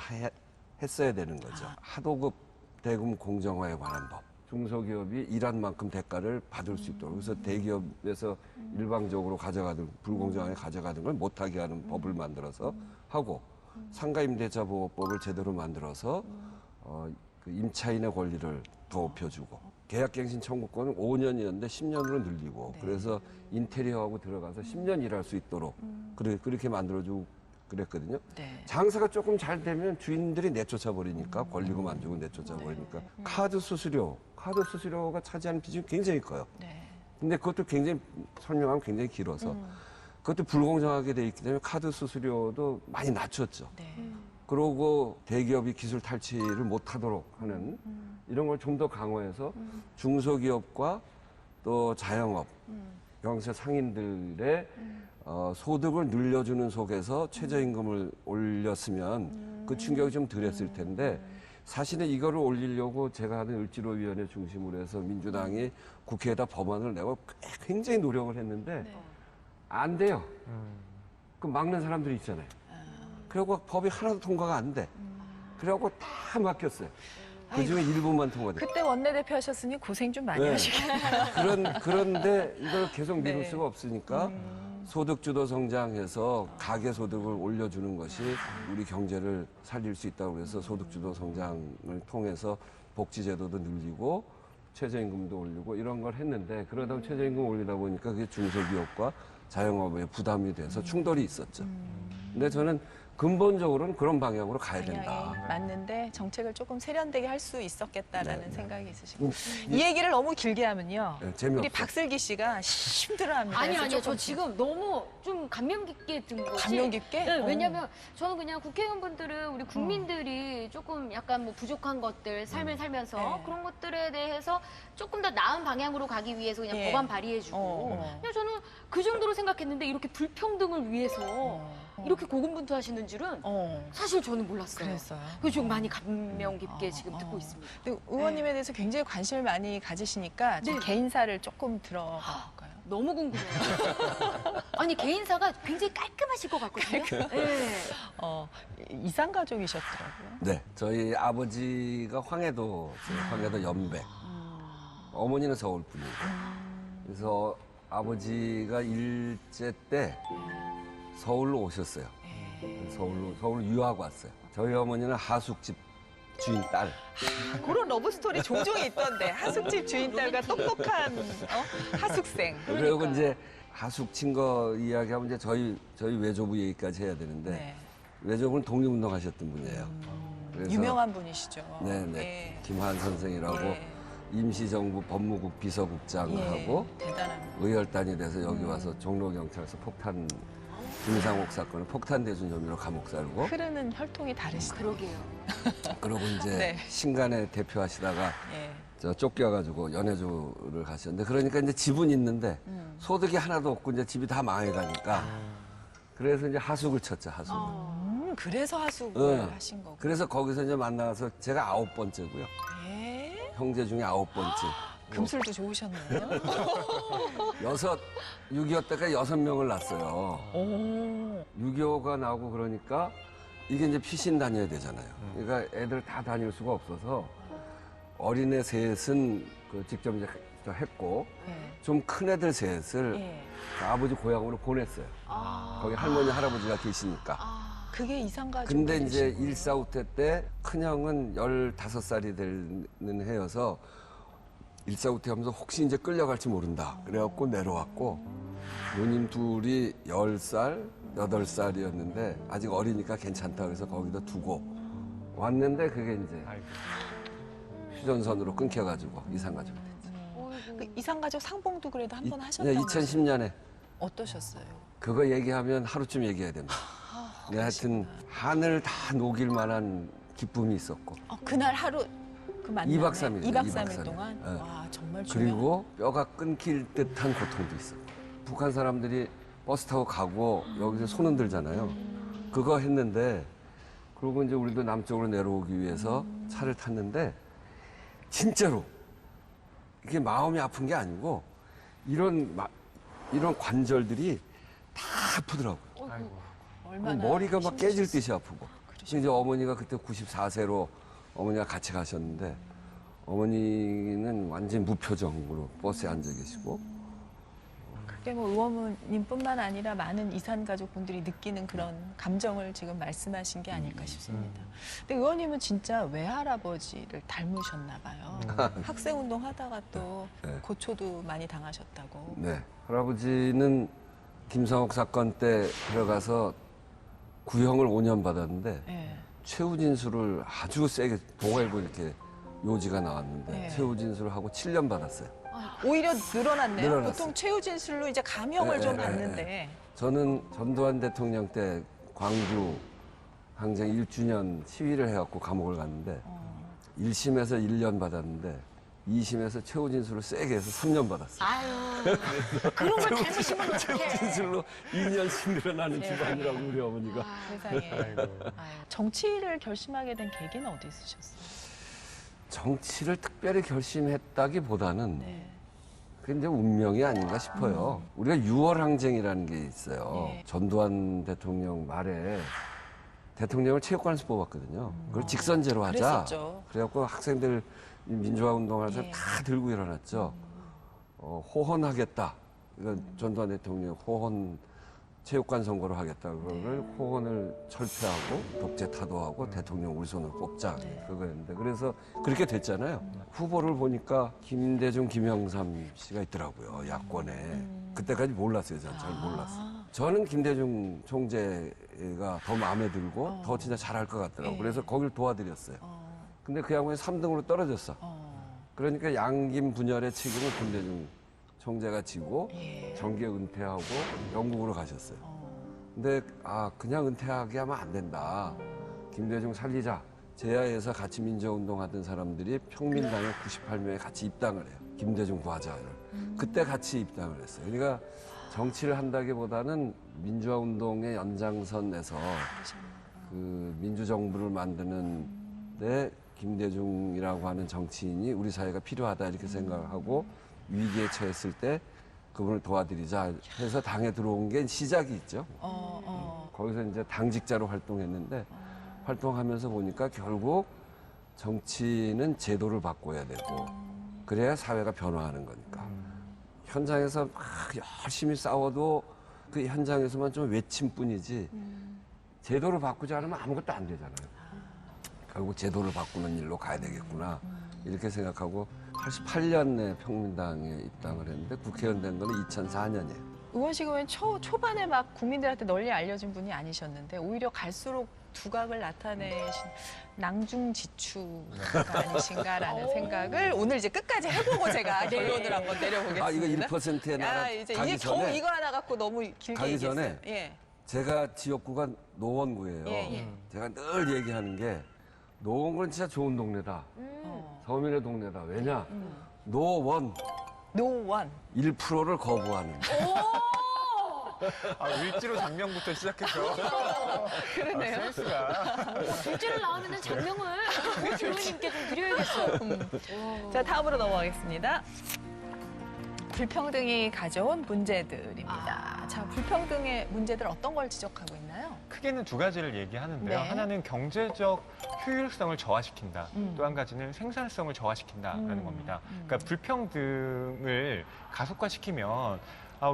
[SPEAKER 2] 했어야 되는 거죠. 하도급 대금 공정화에 관한 법. 중소기업이 일한 만큼 대가를 받을 수 있도록. 그래서 대기업에서 일방적으로 가져가든 불공정하게 가져가든 걸 못하게 하는 법을 만들어서 하고 상가임대차 보호법을 제대로 만들어서 그 임차인의 권리를 더 높여주고 계약갱신 청구권은 5년이었는데 10년으로 늘리고 그래서 인테리어하고 들어가서 10년 일할 수 있도록 그렇게 만들어주고 그랬거든요.
[SPEAKER 1] 네.
[SPEAKER 2] 장사가 조금 잘 되면 주인들이 내쫓아 버리니까 권리금 안 주고 내쫓아 버리니까 카드 수수료가 차지하는 비중이 굉장히 커요.
[SPEAKER 1] 네.
[SPEAKER 2] 근데 그것도 굉장히 설명하면 굉장히 길어서 그것도 불공정하게 돼 있기 때문에 카드 수수료도 많이 낮췄죠.
[SPEAKER 1] 네.
[SPEAKER 2] 그러고 대기업이 기술 탈취를 못하도록 하는 이런 걸 좀 더 강화해서 중소기업과 또 자영업, 경세 상인들의 소득을 늘려주는 속에서 최저임금을 올렸으면 그 충격이 좀 덜했을 텐데 사실은 이거를 올리려고 제가 하는 을지로위원회 중심으로 해서 민주당이 국회에다 법안을 내고 굉장히 노력을 했는데 안 돼요. 그 막는 사람들이 있잖아요. 그리고 법이 하나도 통과가 안 돼. 그래갖고 다 막혔어요. 그중에 일부만 통과돼.
[SPEAKER 1] 그때 원내대표 하셨으니 고생 좀 많이 하시겠네요.
[SPEAKER 2] 그런데 이걸 계속 미룰
[SPEAKER 1] 네.
[SPEAKER 2] 수가 없으니까 소득주도 성장해서 가계 소득을 올려주는 것이 우리 경제를 살릴 수 있다고 해서 소득주도 성장을 통해서 복지제도도 늘리고 최저임금도 올리고 이런 걸 했는데 그러다 보면 최저임금 올리다 보니까 그게 중소기업과 자영업에 부담이 돼서 충돌이 있었죠. 근데 저는 근본적으로는 그런 방향으로 가야 된다.
[SPEAKER 1] 방향이 맞는데 정책을 조금 세련되게 할 수 있었겠다라는
[SPEAKER 2] 네, 네.
[SPEAKER 1] 생각이 있으시고 이 얘기를 너무 길게 하면요.
[SPEAKER 2] 네, 재미없어.
[SPEAKER 1] 우리 박슬기 씨가 힘들어합니다.
[SPEAKER 3] 아니요,
[SPEAKER 1] 그래서
[SPEAKER 3] 아니요. 저
[SPEAKER 1] 조금
[SPEAKER 3] 지금 너무 좀 감명 깊게 든 거지.
[SPEAKER 1] 감명 깊게?
[SPEAKER 3] 네, 왜냐면 저는 그냥 국회의원분들은 우리 국민들이 조금 약간 뭐 부족한 것들, 삶을 살면서
[SPEAKER 1] 네.
[SPEAKER 3] 그런 것들에 대해서 조금 더 나은 방향으로 가기 위해서 그냥
[SPEAKER 1] 예.
[SPEAKER 3] 법안 발의해주고. 그냥 저는 그 정도로 생각했는데 이렇게 불평등을 위해서 이렇게 고군분투하시는 줄은 사실 저는 몰랐어요.
[SPEAKER 1] 그랬어요.
[SPEAKER 3] 그래서 좀 많이 감명 깊게 지금 듣고 있습니다.
[SPEAKER 1] 근데 의원님에 대해서 굉장히 관심을 많이 가지시니까 좀
[SPEAKER 3] 네.
[SPEAKER 1] 개인사를 조금 들어가 볼까요?
[SPEAKER 3] 너무 궁금해요. 아니 개인사가 굉장히 깔끔하실 것 같거든요. 네.
[SPEAKER 1] 이산 가족이셨더라고요.
[SPEAKER 2] 네, 저희 아버지가 황해도 연백, 어머니는 서울 분이고, 그래서 아버지가 일제 때 서울로 오셨어요. 서울로 유학 왔어요. 저희 어머니는 하숙집 주인 딸.
[SPEAKER 1] 그런 러브 스토리 종종 있던데 하숙집 주인 딸과 똑똑한 하숙생.
[SPEAKER 2] 그리고 이제 하숙 친 거 이야기하면 이제 저희 외조부 얘기까지 해야 되는데
[SPEAKER 1] 네.
[SPEAKER 2] 외조부는 독립운동 하셨던 분이에요. 그래서
[SPEAKER 1] 유명한 분이시죠.
[SPEAKER 2] 네네.
[SPEAKER 1] 예.
[SPEAKER 2] 김환 선생이라고
[SPEAKER 1] 예.
[SPEAKER 2] 임시정부 법무국 비서국장하고
[SPEAKER 1] 대단한.
[SPEAKER 2] 의열단이 돼서 여기 와서 종로경찰서 폭탄 김상옥 사건을 폭탄 대준 혐의로 감옥 살고
[SPEAKER 1] 흐르는 혈통이 다르시더라고요.
[SPEAKER 3] 그러게요.
[SPEAKER 2] 그러고 이제
[SPEAKER 1] 네.
[SPEAKER 2] 신간에 대표하시다가
[SPEAKER 1] 예.
[SPEAKER 2] 저 쫓겨가지고 연해조를 가셨는데 그러니까 이제 집은 있는데 소득이 하나도 없고 이제 집이 다 망해가니까 그래서 이제 하숙을 쳤죠 하숙.
[SPEAKER 1] 그래서 하숙을
[SPEAKER 2] 응.
[SPEAKER 1] 하신 거고.
[SPEAKER 2] 그래서 거기서 이제 만나서 제가 9번째고요.
[SPEAKER 1] 예.
[SPEAKER 2] 형제 중에 9번째.
[SPEAKER 1] 금술도 좋으셨네요.
[SPEAKER 2] 6.25 때까지 6명을 낳았어요.
[SPEAKER 1] 오.
[SPEAKER 2] 6.25가 나오고 그러니까 이게 이제 피신 다녀야 되잖아요. 그러니까 애들 다 다닐 수가 없어서 어린애 셋은 그 직접 이제 했고
[SPEAKER 1] 예.
[SPEAKER 2] 좀 큰 애들 셋을
[SPEAKER 1] 예.
[SPEAKER 2] 아버지 고향으로 보냈어요. 거기 할머니 할아버지가 계시니까.
[SPEAKER 1] 그게 이상가족.
[SPEAKER 2] 근데 이제 일사후퇴 때 큰형은 15살이 되는 해여서 일사후퇴 하면서 혹시 이제 끌려갈지 모른다. 그래갖고 내려왔고 누님 둘이 10살, 8살이었는데 아직 어리니까 괜찮다 그래서 거기다 두고 왔는데 그게 이제
[SPEAKER 4] 아이고.
[SPEAKER 2] 휴전선으로 끊겨가지고 이상가족이 됐죠.
[SPEAKER 1] 그 이상가족 상봉도 그래도 한 번
[SPEAKER 2] 네,
[SPEAKER 1] 하셨다고.
[SPEAKER 2] 2010년에
[SPEAKER 1] 어떠셨어요?
[SPEAKER 2] 그거 얘기하면 하루쯤 얘기해야 됩니다. 네, 하여튼 하늘 다 녹일 만한 기쁨이 있었고
[SPEAKER 1] 그날 하루 그 만남에
[SPEAKER 2] 2박 3일,
[SPEAKER 1] 2박
[SPEAKER 2] 2박
[SPEAKER 1] 3일
[SPEAKER 2] 3일.
[SPEAKER 1] 동안
[SPEAKER 2] 네.
[SPEAKER 1] 와 정말 중요한.
[SPEAKER 2] 그리고 뼈가 끊길 듯한 고통도 있었고 북한 사람들이 버스 타고 가고 여기서 손 흔들잖아요. 그거 했는데 그리고 이제 우리도 남쪽으로 내려오기 위해서 차를 탔는데 진짜로 이게 마음이 아픈 게 아니고 이런 관절들이 다 아프더라고요.
[SPEAKER 4] 아이고.
[SPEAKER 1] 얼마나
[SPEAKER 2] 머리가 막 깨질
[SPEAKER 1] 힘드셨어요.
[SPEAKER 2] 듯이 아프고. 그래서 이제 어머니가 그때 94세로 어머니가 같이 가셨는데 어머니는 완전 무표정으로 버스에 앉아 계시고
[SPEAKER 1] 그게 뭐 의원님뿐만 아니라 많은 이산 가족분들이 느끼는 그런 감정을 지금 말씀하신 게 아닐까 싶습니다. 근데 의원님은 진짜 외할아버지를 닮으셨나 봐요. 학생 운동 하다가 또
[SPEAKER 2] 네.
[SPEAKER 1] 고초도 많이 당하셨다고.
[SPEAKER 2] 네. 할아버지는 김상옥 사건 때 들어가서 구형을 5년 받았는데
[SPEAKER 1] 네.
[SPEAKER 2] 최후 진술을 아주 세게 동아일보 이렇게 요지가 나왔는데
[SPEAKER 1] 네.
[SPEAKER 2] 최후 진술을 하고 7년 받았어요.
[SPEAKER 1] 오히려 늘어났네요.
[SPEAKER 2] 늘어났어요.
[SPEAKER 1] 보통 최후 진술로 이제 감형을
[SPEAKER 2] 네,
[SPEAKER 1] 좀
[SPEAKER 2] 네,
[SPEAKER 1] 받는데.
[SPEAKER 2] 저는 전두환 대통령 때 광주 항쟁 1주년 시위를 해갖고 감옥을 갔는데 1심에서 1년 받았는데 2심에서 최후 진술을 세게 해서 3년 받았어요.
[SPEAKER 3] 아유, 그런 걸 닮으시면 어떡해.
[SPEAKER 2] 진술로 2년씩 늘어나는 집안이라고 우리 어머니가.
[SPEAKER 1] 세상에.
[SPEAKER 4] 아이고.
[SPEAKER 1] 아유, 정치를 결심하게 된 계기는 어디 있으셨어요?
[SPEAKER 2] 정치를 특별히 결심했다기보다는
[SPEAKER 1] 네.
[SPEAKER 2] 그게 이제 운명이 아닌가 싶어요. 우리가 6월 항쟁이라는 게 있어요.
[SPEAKER 1] 예.
[SPEAKER 2] 전두환 대통령 말에 대통령을 체육관에서 뽑았거든요. 그걸 직선제로 하자.
[SPEAKER 1] 그랬었죠.
[SPEAKER 2] 그래갖고 학생들 민주화 운동하면서
[SPEAKER 1] 예.
[SPEAKER 2] 다 들고 일어났죠. 호헌하겠다. 이거 전두환 대통령 호헌 체육관 선거로 하겠다. 그거를 호헌을 철폐하고 독재 타도하고 대통령 우리 손으로 뽑자.
[SPEAKER 1] 네.
[SPEAKER 2] 그거였는데 그래서 그렇게 됐잖아요. 후보를 보니까 김대중, 김영삼 씨가 있더라고요. 야권에. 그때까지 몰랐어요. 저는 잘 몰랐어요. 저는 김대중 총재가 더 마음에 들고 더 진짜 잘할 것 같더라고요.
[SPEAKER 1] 예.
[SPEAKER 2] 그래서 거길 도와드렸어요. 근데 그 양반이 3등으로 떨어졌어. 그러니까 양김 분열의 책임을 김대중 총재가 지고
[SPEAKER 1] 예.
[SPEAKER 2] 정계 은퇴하고 영국으로 가셨어요. 근데 그냥 은퇴하게 하면 안 된다. 김대중 살리자. 제야에서 같이 민주화운동하던 사람들이 평민당에 98명이 같이 입당을 해요. 김대중 부하자를. 그때 같이 입당을 했어요. 그러니까 정치를 한다기보다는 민주화운동의 연장선에서 그 민주정부를 만드는 데 김대중이라고 하는 정치인이 우리 사회가 필요하다 이렇게 생각하고 위기에 처했을 때 그분을 도와드리자 해서 당에 들어온 게 시작이 있죠. 거기서 이제 당직자로 활동했는데 활동하면서 보니까 결국 정치는 제도를 바꿔야 되고 그래야 사회가 변화하는 거니까. 현장에서 막 열심히 싸워도 그 현장에서만 좀 외침뿐이지 제도를 바꾸지 않으면 아무것도 안 되잖아요. 결국 제도를 바꾸는 일로 가야 되겠구나 이렇게 생각하고 88년에 평민당에 입당을 했는데 국회의원 된 거는 2004년이에요.
[SPEAKER 1] 의원식은 초반에 막 국민들한테 널리 알려진 분이 아니셨는데 오히려 갈수록 두각을 나타내신 낭중지추가 아니신가라는 생각을 오늘 이제 끝까지 해보고 제가 결론을 한번 내려보겠습니다.
[SPEAKER 2] 이거 1%의 나라
[SPEAKER 1] 이제
[SPEAKER 2] 가기
[SPEAKER 1] 이게 겨우
[SPEAKER 2] 전에
[SPEAKER 1] 이거 하나 갖고 너무 길게
[SPEAKER 2] 가기
[SPEAKER 1] 얘기했어요.
[SPEAKER 2] 전에
[SPEAKER 1] 예.
[SPEAKER 2] 제가 지역구가 노원구예요.
[SPEAKER 1] 예.
[SPEAKER 2] 제가 늘 얘기하는 게 노원구는 진짜 좋은 동네다. 서민의 동네다. 왜냐? 노원
[SPEAKER 1] 노원.
[SPEAKER 2] 1%를 거부하는.
[SPEAKER 4] 일지로 장면부터 시작해서.
[SPEAKER 1] 그러네요.
[SPEAKER 4] 센스가.
[SPEAKER 3] 둘째를 나오면은 장명을 교수님께 좀 드려야겠어요.
[SPEAKER 1] 자, 다음으로 넘어가겠습니다. 불평등이 가져온 문제들입니다. 자, 불평등의 문제들 어떤 걸 지적하고 있나요?
[SPEAKER 4] 크게는 두 가지를 얘기하는데요.
[SPEAKER 1] 네.
[SPEAKER 4] 하나는 경제적 효율성을 저하시킨다. 또 한 가지는 생산성을 저하시킨다라는 겁니다. 그러니까 불평등을 가속화시키면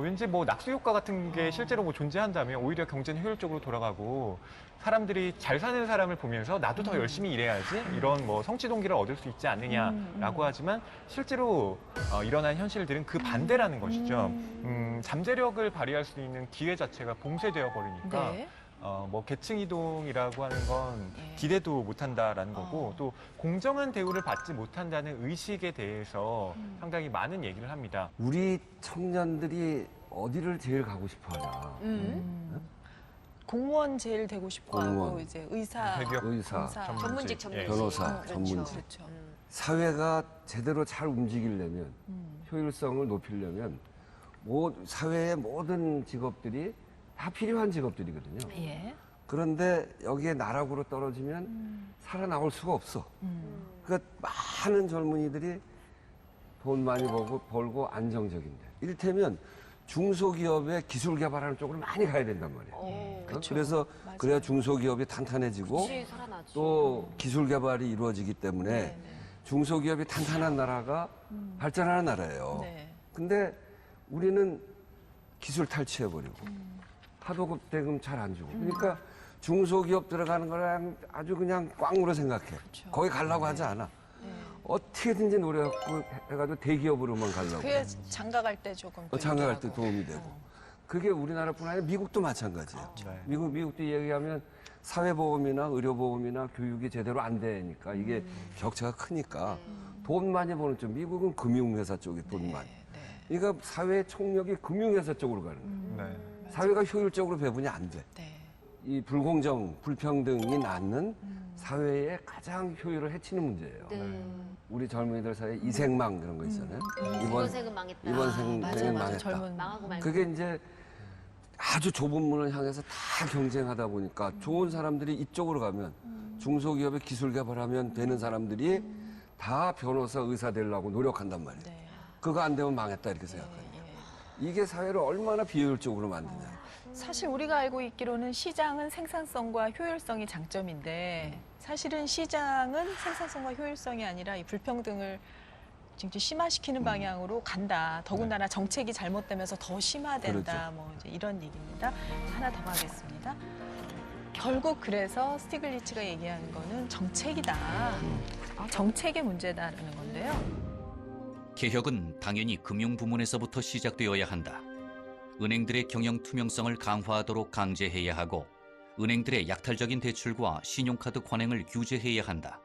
[SPEAKER 4] 왠지 뭐 낙수 효과 같은 게 실제로 뭐 존재한다면 오히려 경제는 효율적으로 돌아가고 사람들이 잘 사는 사람을 보면서 나도 더 열심히 일해야지 이런 뭐 성취 동기를 얻을 수 있지 않느냐라고 하지만 실제로 일어난 현실들은 그 반대라는 것이죠. 잠재력을 발휘할 수 있는 기회 자체가 봉쇄되어 버리니까
[SPEAKER 1] 네.
[SPEAKER 4] 뭐 계층 이동이라고 하는 건
[SPEAKER 1] 예.
[SPEAKER 4] 기대도 못한다라는 거고 또 공정한 대우를 받지 못한다는 의식에 대해서 상당히 많은 얘기를 합니다.
[SPEAKER 2] 우리 청년들이 어디를 제일 가고 싶어하냐.
[SPEAKER 1] 공무원 제일 되고 싶어 하고
[SPEAKER 2] 공무원.
[SPEAKER 1] 이제 의사,
[SPEAKER 4] 대기업
[SPEAKER 2] 의사,
[SPEAKER 1] 검사.
[SPEAKER 3] 전문직,
[SPEAKER 4] 예.
[SPEAKER 3] 전문직.
[SPEAKER 2] 변호사,
[SPEAKER 1] 그렇죠,
[SPEAKER 2] 전문직.
[SPEAKER 1] 그렇죠.
[SPEAKER 2] 사회가 제대로 잘 움직이려면, 효율성을 높이려면 사회의 모든 직업들이 다 필요한 직업들이거든요.
[SPEAKER 1] 예.
[SPEAKER 2] 그런데 여기에 나락으로 떨어지면 살아나올 수가 없어. 그러니까 많은 젊은이들이 돈 많이 벌고 안정적인데. 이를테면 중소기업의 기술 개발하는 쪽으로 많이 가야 된단 말이에요.
[SPEAKER 1] 그렇죠.
[SPEAKER 2] 그래서
[SPEAKER 1] 맞아요.
[SPEAKER 2] 그래야 중소기업이 탄탄해지고
[SPEAKER 3] 혹시 살아나지.
[SPEAKER 2] 또 기술 개발이 이루어지기 때문에
[SPEAKER 1] 네,
[SPEAKER 2] 중소기업이 탄탄한 나라가 발전하는 나라예요.
[SPEAKER 1] 네.
[SPEAKER 2] 근데 우리는 기술 탈취해버리고 하도 대금 잘 안 주고 그러니까 중소기업 들어가는 거랑 아주 그냥 꽝으로 생각해.
[SPEAKER 1] 그렇죠.
[SPEAKER 2] 거기 가려고 하지 않아. 어떻게든지 해가지고 대기업으로만 가려고.
[SPEAKER 1] 그게 장가 갈 때 조금
[SPEAKER 2] 장가갈 때
[SPEAKER 1] 유리하고.
[SPEAKER 2] 도움이 되고. 그게 우리나라뿐 아니라 미국도 마찬가지예요.
[SPEAKER 4] 네.
[SPEAKER 2] 미국도 얘기하면 사회보험이나 의료보험이나 교육이 제대로 안 되니까 이게 격차가 크니까 돈 많이 버는 쪽 미국은 금융회사 쪽에 돈 많이.
[SPEAKER 1] 네.
[SPEAKER 2] 그러니까 사회 총력이 금융회사 쪽으로 가는 거예요.
[SPEAKER 4] 네.
[SPEAKER 2] 사회가 효율적으로 배분이 안 돼.
[SPEAKER 1] 네.
[SPEAKER 2] 이 불공정, 불평등이 낳는 사회의 가장 효율을 해치는 문제예요.
[SPEAKER 3] 네.
[SPEAKER 2] 우리 젊은이들 사이에 이생망 그런 거 있잖아요.
[SPEAKER 3] 이번 생은 망했다.
[SPEAKER 2] 이번
[SPEAKER 1] 맞아요,
[SPEAKER 2] 생은
[SPEAKER 1] 맞아요.
[SPEAKER 2] 망했다.
[SPEAKER 1] 젊은
[SPEAKER 3] 망하고 말고.
[SPEAKER 2] 그게 이제 아주 좁은 문을 향해서 다 경쟁하다 보니까 좋은 사람들이 이쪽으로 가면 중소기업의 기술 개발하면 되는 사람들이 다 변호사, 의사 되려고 노력한단 말이에요.
[SPEAKER 1] 네.
[SPEAKER 2] 그거 안 되면 망했다 이렇게 생각해요. 이게 사회를 얼마나 비효율적으로 만드냐.
[SPEAKER 1] 사실 우리가 알고 있기로는 시장은 생산성과 효율성이 장점인데 사실은 시장은 생산성과 효율성이 아니라 이 불평등을 진짜 심화시키는 방향으로 간다. 더군다나 정책이 잘못되면서 더 심화된다.
[SPEAKER 2] 그렇죠.
[SPEAKER 1] 뭐 이제 이런 얘기입니다. 하나 더 가겠습니다. 결국 그래서 스티글리츠가 얘기하는 거는 정책이다. 정책의 문제다라는 건데요.
[SPEAKER 5] 개혁은 당연히 금융 부문에서부터 시작되어야 한다. 은행들의 경영 투명성을 강화하도록 강제해야 하고 은행들의 약탈적인 대출과 신용카드 관행을 규제해야 한다.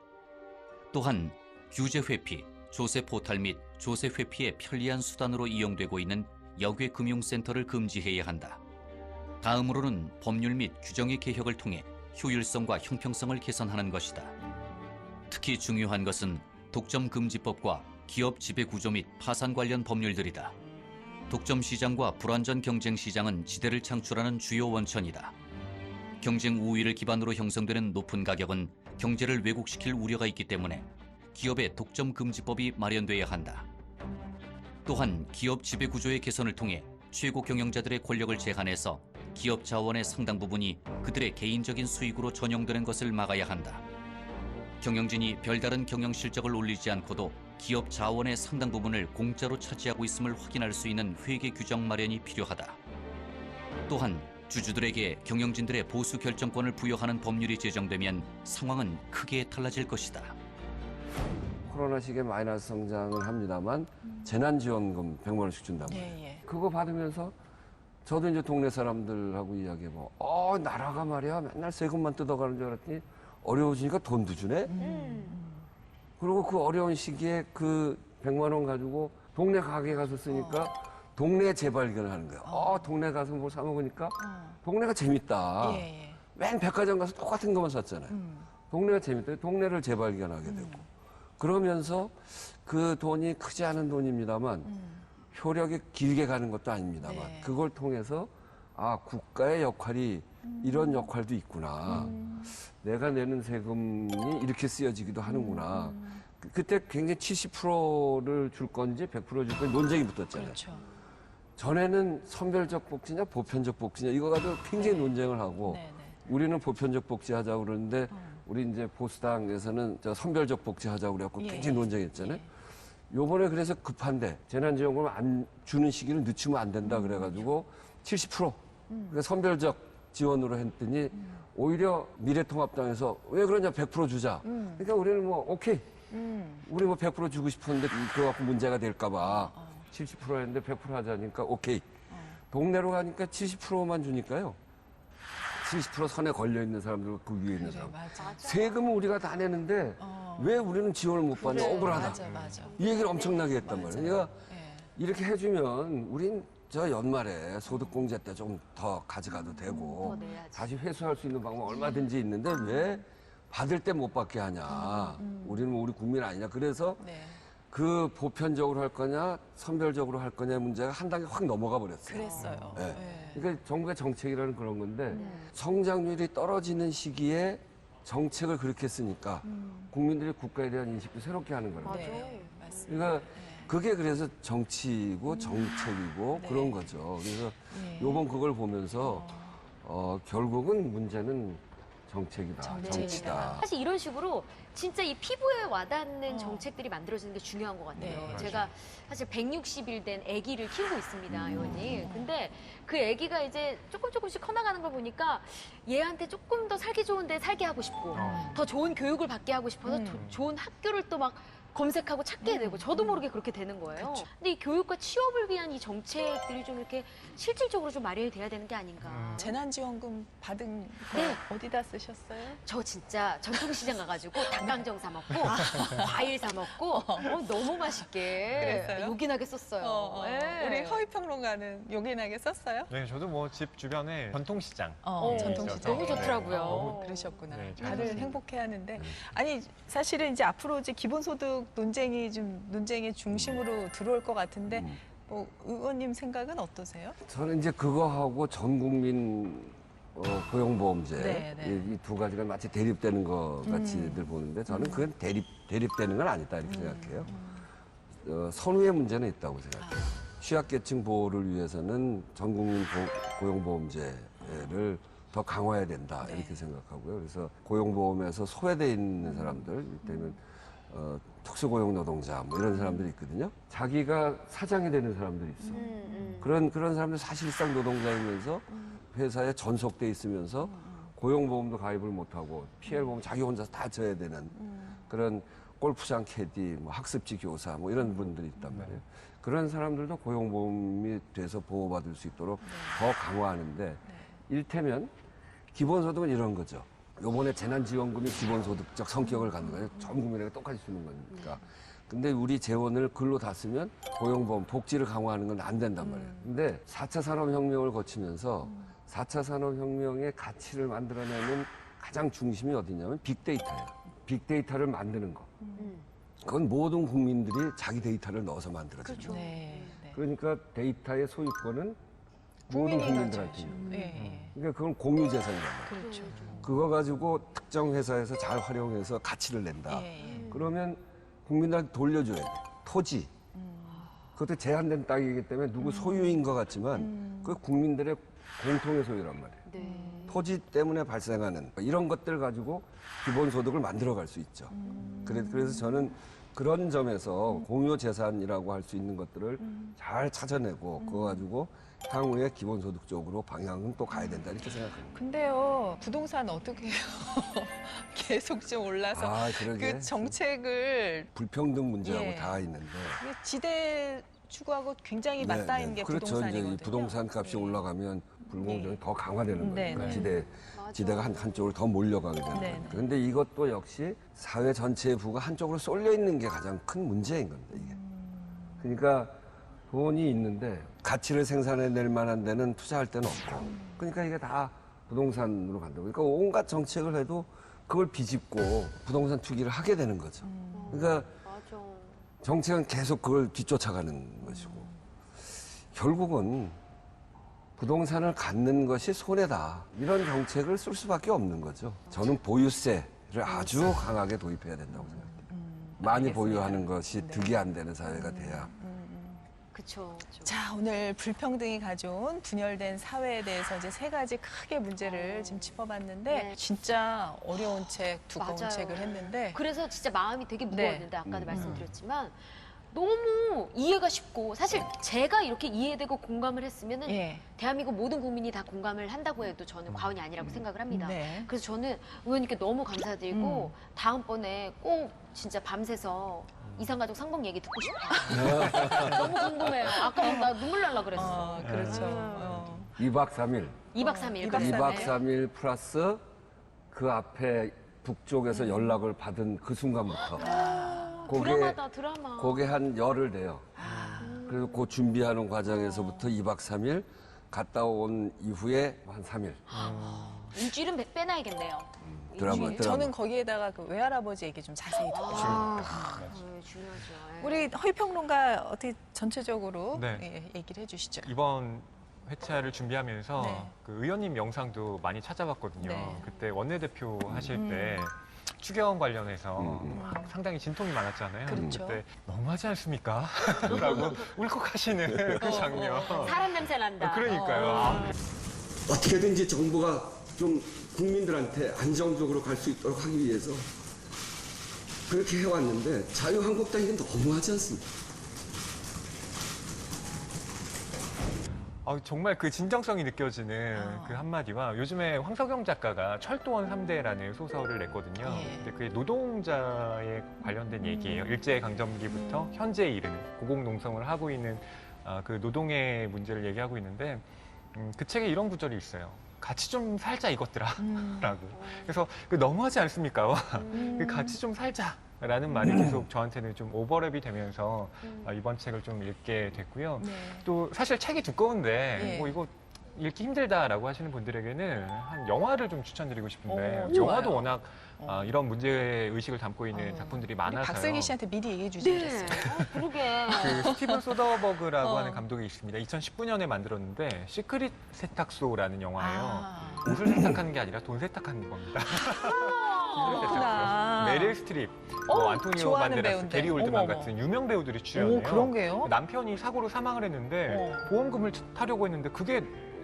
[SPEAKER 5] 또한 규제 회피, 조세 포탈 및 조세 회피의 편리한 수단으로 이용되고 있는 역외 금융센터를 금지해야 한다. 다음으로는 법률 및 규정의 개혁을 통해 효율성과 형평성을 개선하는 것이다. 특히 중요한 것은 독점금지법과 기업 지배구조 및 파산 관련 법률들이다. 독점 시장과 불완전 경쟁 시장은 지대를 창출하는 주요 원천이다. 경쟁 우위를 기반으로 형성되는 높은 가격은 경제를 왜곡시킬 우려가 있기 때문에 기업의 독점금지법이 마련돼야 한다. 또한 기업 지배구조의 개선을 통해 최고 경영자들의 권력을 제한해서 기업 자원의 상당 부분이 그들의 개인적인 수익으로 전용되는 것을 막아야 한다. 경영진이 별다른 경영 실적을 올리지 않고도 기업 자원의 상당 부분을 공짜로 차지하고 있음을 확인할 수 있는 회계 규정 마련이 필요하다. 또한 주주들에게 경영진들의 보수 결정권을 부여하는 법률이 제정되면 상황은 크게 달라질 것이다.
[SPEAKER 2] 코로나 시기에 마이너스 성장을 합니다만 재난지원금 100만 원씩 준다고.
[SPEAKER 1] 예.
[SPEAKER 2] 그거 받으면서 저도 이제 동네 사람들하고 이야기해보. 나라가 말이야 맨날 세금만 뜯어가는 줄 알았더니 어려워지니까 돈도 주네. 그리고 그 어려운 시기에 그 100만 원 가지고 동네 가게 가서 쓰니까 동네 재발견을 하는 거야. 동네 가서 뭘 사 먹으니까 동네가 재밌다.
[SPEAKER 1] 예.
[SPEAKER 2] 맨 백화점 가서 똑같은 것만 샀잖아요. 동네가 재밌다. 동네를 재발견하게 되고. 그러면서 그 돈이 크지 않은 돈입니다만 효력이 길게 가는 것도 아닙니다만
[SPEAKER 1] 네.
[SPEAKER 2] 그걸 통해서 국가의 역할이 이런 역할도 있구나. 내가 내는 세금이 이렇게 쓰여지기도 하는구나. 그때 굉장히 70%를 줄 건지 100% 줄 건지 논쟁이 붙었잖아요.
[SPEAKER 1] 그렇죠.
[SPEAKER 2] 전에는 선별적 복지냐 보편적 복지냐 이거 가지고 굉장히 논쟁을 하고
[SPEAKER 1] 네, 네.
[SPEAKER 2] 우리는 보편적 복지 하자고 그러는데 우리 이제 보수당에서는 저 선별적 복지 하자고 그래갖고
[SPEAKER 1] 예,
[SPEAKER 2] 굉장히
[SPEAKER 1] 예.
[SPEAKER 2] 논쟁했잖아요.
[SPEAKER 1] 예.
[SPEAKER 2] 요번에 그래서 급한데 재난지원금을 안 주는 시기를 늦추면 안 된다 그래가지고 70% 그러니까 선별적 지원으로 했더니 오히려 미래통합당에서 왜 그러냐 100% 주자. 그러니까 우리는 뭐 오케이. 우리 뭐 100% 주고 싶었는데 그거 갖고 문제가 될까봐 70% 했는데 100% 하자니까 오케이. 동네로 가니까 70%만 주니까요. 70% 선에 걸려 있는 사람들 그 위에 있는
[SPEAKER 1] 그래,
[SPEAKER 2] 사람.
[SPEAKER 1] 맞아.
[SPEAKER 2] 세금은 우리가 다 내는데 왜 우리는 지원을 못 받냐
[SPEAKER 1] 그래,
[SPEAKER 2] 억울하다.
[SPEAKER 1] 맞아.
[SPEAKER 2] 이 얘기를 엄청나게 했단 말이에요.
[SPEAKER 1] 맞아요.
[SPEAKER 2] 그러니까
[SPEAKER 1] 예.
[SPEAKER 2] 이렇게 해주면 우린 저 연말에 소득공제 때 좀 더 가져가도 되고
[SPEAKER 3] 더 내야지.
[SPEAKER 2] 다시 회수할 수 있는 방법 얼마든지 있는데 왜 받을 때 못 받게 하냐. 우리는 뭐 우리 국민 아니냐. 그래서
[SPEAKER 1] 네.
[SPEAKER 2] 그 보편적으로 할 거냐 선별적으로 할 거냐 문제가 한 단계 확 넘어가 버렸어요.
[SPEAKER 1] 그랬어요.
[SPEAKER 2] 네.
[SPEAKER 1] 예.
[SPEAKER 2] 그러니까 정부의 정책이라는 그런 건데 성장률이 떨어지는 시기에 정책을 그렇게 쓰니까 국민들이 국가에 대한 인식도 새롭게 하는 거예요.
[SPEAKER 1] 네, 맞습니다.
[SPEAKER 2] 그러니까 그게 그래서 정치고 정책이고
[SPEAKER 1] 네.
[SPEAKER 2] 그런 거죠. 그래서
[SPEAKER 1] 네.
[SPEAKER 2] 요번 그걸 보면서 결국은 문제는 정책이다,
[SPEAKER 1] 정책이다.
[SPEAKER 2] 정치다.
[SPEAKER 3] 사실 이런 식으로 진짜 이 피부에 와닿는 정책들이 만들어지는 게 중요한 것 같아요.
[SPEAKER 1] 네.
[SPEAKER 3] 제가 사실 160일 된 아기를 키우고 있습니다, 의원님. 근데 그 아기가 이제 조금씩 커나가는 걸 보니까 얘한테 조금 더 살기 좋은데 살게 하고 싶고 더 좋은 교육을 받게 하고 싶어서 좋은 학교를 또 막 검색하고 찾게 되고 저도 모르게 그렇게 되는 거예요. 근데 이 교육과 취업을 위한 이 정책들이 좀 이렇게 실질적으로 좀 마련이 돼야 되는 게 아닌가.
[SPEAKER 1] 재난지원금 받은 거
[SPEAKER 3] 네.
[SPEAKER 1] 어디다 쓰셨어요?
[SPEAKER 3] 저 진짜 전통시장 가가지고 닭강정 사 먹고 과일 사 먹고 너무 맛있게
[SPEAKER 1] 그랬어요?
[SPEAKER 3] 요긴하게 썼어요. 네.
[SPEAKER 1] 우리 허위평론가는 요긴하게 썼어요?
[SPEAKER 4] 네, 저도 뭐 집 주변에 전통시장.
[SPEAKER 1] 전통시장.
[SPEAKER 3] 너무 좋더라고요.
[SPEAKER 4] 너무
[SPEAKER 1] 그러셨구나.
[SPEAKER 4] 네, 잘
[SPEAKER 1] 다들
[SPEAKER 4] 썼습니다.
[SPEAKER 1] 행복해하는데 아니 사실은 이제 앞으로 이제 기본소득 논쟁이 좀 논쟁의 중심으로 들어올 것 같은데 뭐 의원님 생각은 어떠세요?
[SPEAKER 2] 저는 이제 그거하고 전 국민 고용보험제
[SPEAKER 1] 네, 네.
[SPEAKER 2] 이 두 가지가 마치 대립되는 것 같이들 보는데 저는 그건 대립되는 건 아니다 이렇게 생각해요. 선후의 문제는 있다고 생각해요. 취약계층 보호를 위해서는 전 국민 고용보험제를 더 강화해야 된다 이렇게 생각하고요. 그래서 고용보험에서 소외돼 있는 사람들, 이때는 특수고용 노동자 뭐 이런 사람들이 있거든요. 자기가 사장이 되는 사람들이 있어. 그런 사람들 사실상 노동자이면서 회사에 전속돼 있으면서 고용보험도 가입을 못하고 PL보험 자기 혼자 다 져야 되는 그런 골프장 캐디, 뭐 학습지 교사 뭐 이런 분들이 있단 말이에요. 그런 사람들도 고용보험이 돼서 보호받을 수 있도록 더 강화하는데 일테면 기본소득은 이런 거죠. 요번에 재난지원금이 기본소득적 성격을 갖는 거예요. 전 국민에게 똑같이 주는 거니까. 근데 우리 재원을 글로 다 쓰면 고용보험, 복지를 강화하는 건 안 된단 말이에요. 근데 4차 산업혁명을 거치면서 4차 산업혁명의 가치를 만들어내는 가장 중심이 어디냐면 빅데이터예요. 빅데이터를 만드는 거. 그건 모든 국민들이 자기 데이터를 넣어서 만들어지는 거예요.
[SPEAKER 1] 네.
[SPEAKER 2] 그러니까 데이터의 소유권은 모든 국민들한테 있는 거예요.
[SPEAKER 1] 네.
[SPEAKER 2] 그러니까 그건 공유재산이란 말이에요.
[SPEAKER 1] 그렇죠.
[SPEAKER 2] 그거 가지고 특정 회사에서 잘 활용해서 가치를 낸다. 그러면 국민들한테 돌려줘야 돼. 토지. 그것도 제한된 땅이기 때문에 누구 소유인 것 같지만 그 국민들의 공통의 소유란 말이에요.
[SPEAKER 3] 네.
[SPEAKER 2] 토지 때문에 발생하는 이런 것들 가지고 기본소득을 만들어갈 수 있죠. 그래서 저는 그런 점에서 공유 재산이라고 할 수 있는 것들을 잘 찾아내고 그거 가지고 향후에 기본소득 쪽으로 방향은 또 가야 된다 이렇게 생각합니다.
[SPEAKER 1] 근데요 부동산 어떻게 해요? 계속 좀 올라서
[SPEAKER 2] 그러게.
[SPEAKER 1] 그 정책을
[SPEAKER 2] 불평등 문제하고
[SPEAKER 1] 예.
[SPEAKER 2] 다 있는데.
[SPEAKER 1] 이게 지대 추구하고 굉장히 맞닿아 있는 게
[SPEAKER 2] 그렇죠.
[SPEAKER 1] 부동산이거든요.
[SPEAKER 2] 이제 이 부동산 값이 올라가면 불공정이
[SPEAKER 1] 네.
[SPEAKER 2] 더 강화되는
[SPEAKER 1] 네,
[SPEAKER 2] 거예요.
[SPEAKER 1] 네.
[SPEAKER 2] 지대가 한쪽으로 더 몰려가게 되는
[SPEAKER 1] 네,
[SPEAKER 2] 거예요.
[SPEAKER 1] 네.
[SPEAKER 2] 그런데 이것도 역시 사회 전체의 부가 한쪽으로 쏠려 있는 게 가장 큰 문제인 겁니다. 이게. 그러니까 돈이 있는데 가치를 생산해낼 만한 데는 투자할 데는 없고. 그러니까 이게 다 부동산으로 간다고. 그러니까 온갖 정책을 해도 그걸 비집고 부동산 투기를 하게 되는 거죠. 그러니까
[SPEAKER 3] 맞아.
[SPEAKER 2] 정책은 계속 그걸 뒤쫓아가는 것이고 결국은 부동산을 갖는 것이 손해다. 이런 정책을 쓸 수밖에 없는 거죠. 저는 보유세를 아주 강하게 도입해야 된다고 생각해요. 많이
[SPEAKER 1] 알겠습니다.
[SPEAKER 2] 보유하는 것이 득이 안 되는 사회가 돼야.
[SPEAKER 3] 그렇죠.
[SPEAKER 1] 자, 오늘 불평등이 가져온 분열된 사회에 대해서 이제 세 가지 크게 문제를 지금 짚어봤는데
[SPEAKER 3] 네.
[SPEAKER 1] 진짜 어려운 책, 두꺼운
[SPEAKER 3] 맞아요.
[SPEAKER 1] 책을 했는데
[SPEAKER 3] 그래서 진짜 마음이 되게 무거웠는데 아까도
[SPEAKER 2] 음.
[SPEAKER 3] 말씀드렸지만 너무 이해가 쉽고 사실 제가 이렇게 이해되고 공감을 했으면은
[SPEAKER 1] 예.
[SPEAKER 3] 대한민국 모든 국민이 다 공감을 한다고 해도 저는 과언이 아니라고 생각을 합니다.
[SPEAKER 1] 네.
[SPEAKER 3] 그래서 저는 의원님께 너무 감사드리고 다음번에 꼭 진짜 밤새서 이산가족 상봉 얘기 듣고 싶어요. 너무 궁금해요. 아까 나 눈물 날라 그랬어.
[SPEAKER 1] 그렇죠.
[SPEAKER 3] 음.
[SPEAKER 2] 2박 3일.
[SPEAKER 3] 2박 3일.
[SPEAKER 1] 2박 3일.
[SPEAKER 2] 2박 3일 플러스 그 앞에 북쪽에서 연락을 받은 그 순간부터.
[SPEAKER 3] 드라마다 드라마.
[SPEAKER 2] 그게 한 열흘 돼요. 그래서 그 준비하는 과정에서부터 2박 3일 갔다 온 이후에 한 3일.
[SPEAKER 3] 일주일은 빼놔야겠네요.
[SPEAKER 2] 드라마.
[SPEAKER 1] 저는 거기에다가 그 외할아버지 얘기 좀 자세히 듣고 싶어요.
[SPEAKER 3] 중요하죠. 예.
[SPEAKER 1] 우리 허위평론가 어떻게 전체적으로
[SPEAKER 4] 네.
[SPEAKER 1] 예, 얘기를 해주시죠.
[SPEAKER 4] 이번 회차를 준비하면서
[SPEAKER 1] 네.
[SPEAKER 4] 그 의원님 영상도 많이 찾아봤거든요.
[SPEAKER 1] 네.
[SPEAKER 4] 그때 원내대표 하실 때 추경 관련해서 상당히 진통이 많았잖아요.
[SPEAKER 1] 그렇죠.
[SPEAKER 4] 때 너무하지 않습니까? 라고 울컥하시는 그 장면.
[SPEAKER 3] 사람 냄새 난다.
[SPEAKER 4] 그러니까요.
[SPEAKER 6] 어떻게든지 정부가 좀 국민들한테 안정적으로 갈 수 있도록 하기 위해서 그렇게 해왔는데 자유한국당이 너무하지 않습니까?
[SPEAKER 4] 정말 그 진정성이 느껴지는 그 한마디와 요즘에 황석영 작가가 철도원 3대라는 소설을 냈거든요.
[SPEAKER 1] 예.
[SPEAKER 4] 근데 그게 노동자에 관련된 얘기예요. 일제강점기부터 현재에 이르는 고공농성을 하고 있는 그 노동의 문제를 얘기하고 있는데 그 책에 이런 구절이 있어요. 같이 좀 살자 이것들아 라고. 그래서 그 너무하지 않습니까? 그 같이 좀 살자. 라는 말이 계속 저한테는 좀 오버랩이 되면서 이번 책을 좀 읽게 됐고요.
[SPEAKER 1] 네.
[SPEAKER 4] 또 사실 책이 두꺼운데
[SPEAKER 1] 예.
[SPEAKER 4] 뭐 이거 읽기 힘들다라고 하시는 분들에게는 한 영화를 좀 추천드리고 싶은데
[SPEAKER 1] 오,
[SPEAKER 4] 영화도
[SPEAKER 1] 좋아요.
[SPEAKER 4] 워낙 이런 문제 의식을 담고 있는 작품들이
[SPEAKER 1] 우리
[SPEAKER 4] 많아서요.
[SPEAKER 1] 박슬기 씨한테 미리 얘기해 주지
[SPEAKER 3] 네.
[SPEAKER 1] 그랬어요.
[SPEAKER 3] 그러게.
[SPEAKER 4] 그 스티븐 소더버그라고 하는 감독이 있습니다. 2019년에 만들었는데 시크릿 세탁소라는 영화예요. 옷을 세탁하는 게 아니라 돈 세탁하는 겁니다.
[SPEAKER 1] 그렇구나.
[SPEAKER 4] 메릴 스트립, 뭐 안토니오
[SPEAKER 1] 좋아하는
[SPEAKER 4] 반데라스,
[SPEAKER 1] 배우인데.
[SPEAKER 4] 게리 올드만
[SPEAKER 1] 어머, 어머.
[SPEAKER 4] 같은 유명 배우들이 출연해요.
[SPEAKER 1] 오, 그런 게요?
[SPEAKER 4] 남편이 사고로 사망을 했는데 보험금을 타려고 했는데 그게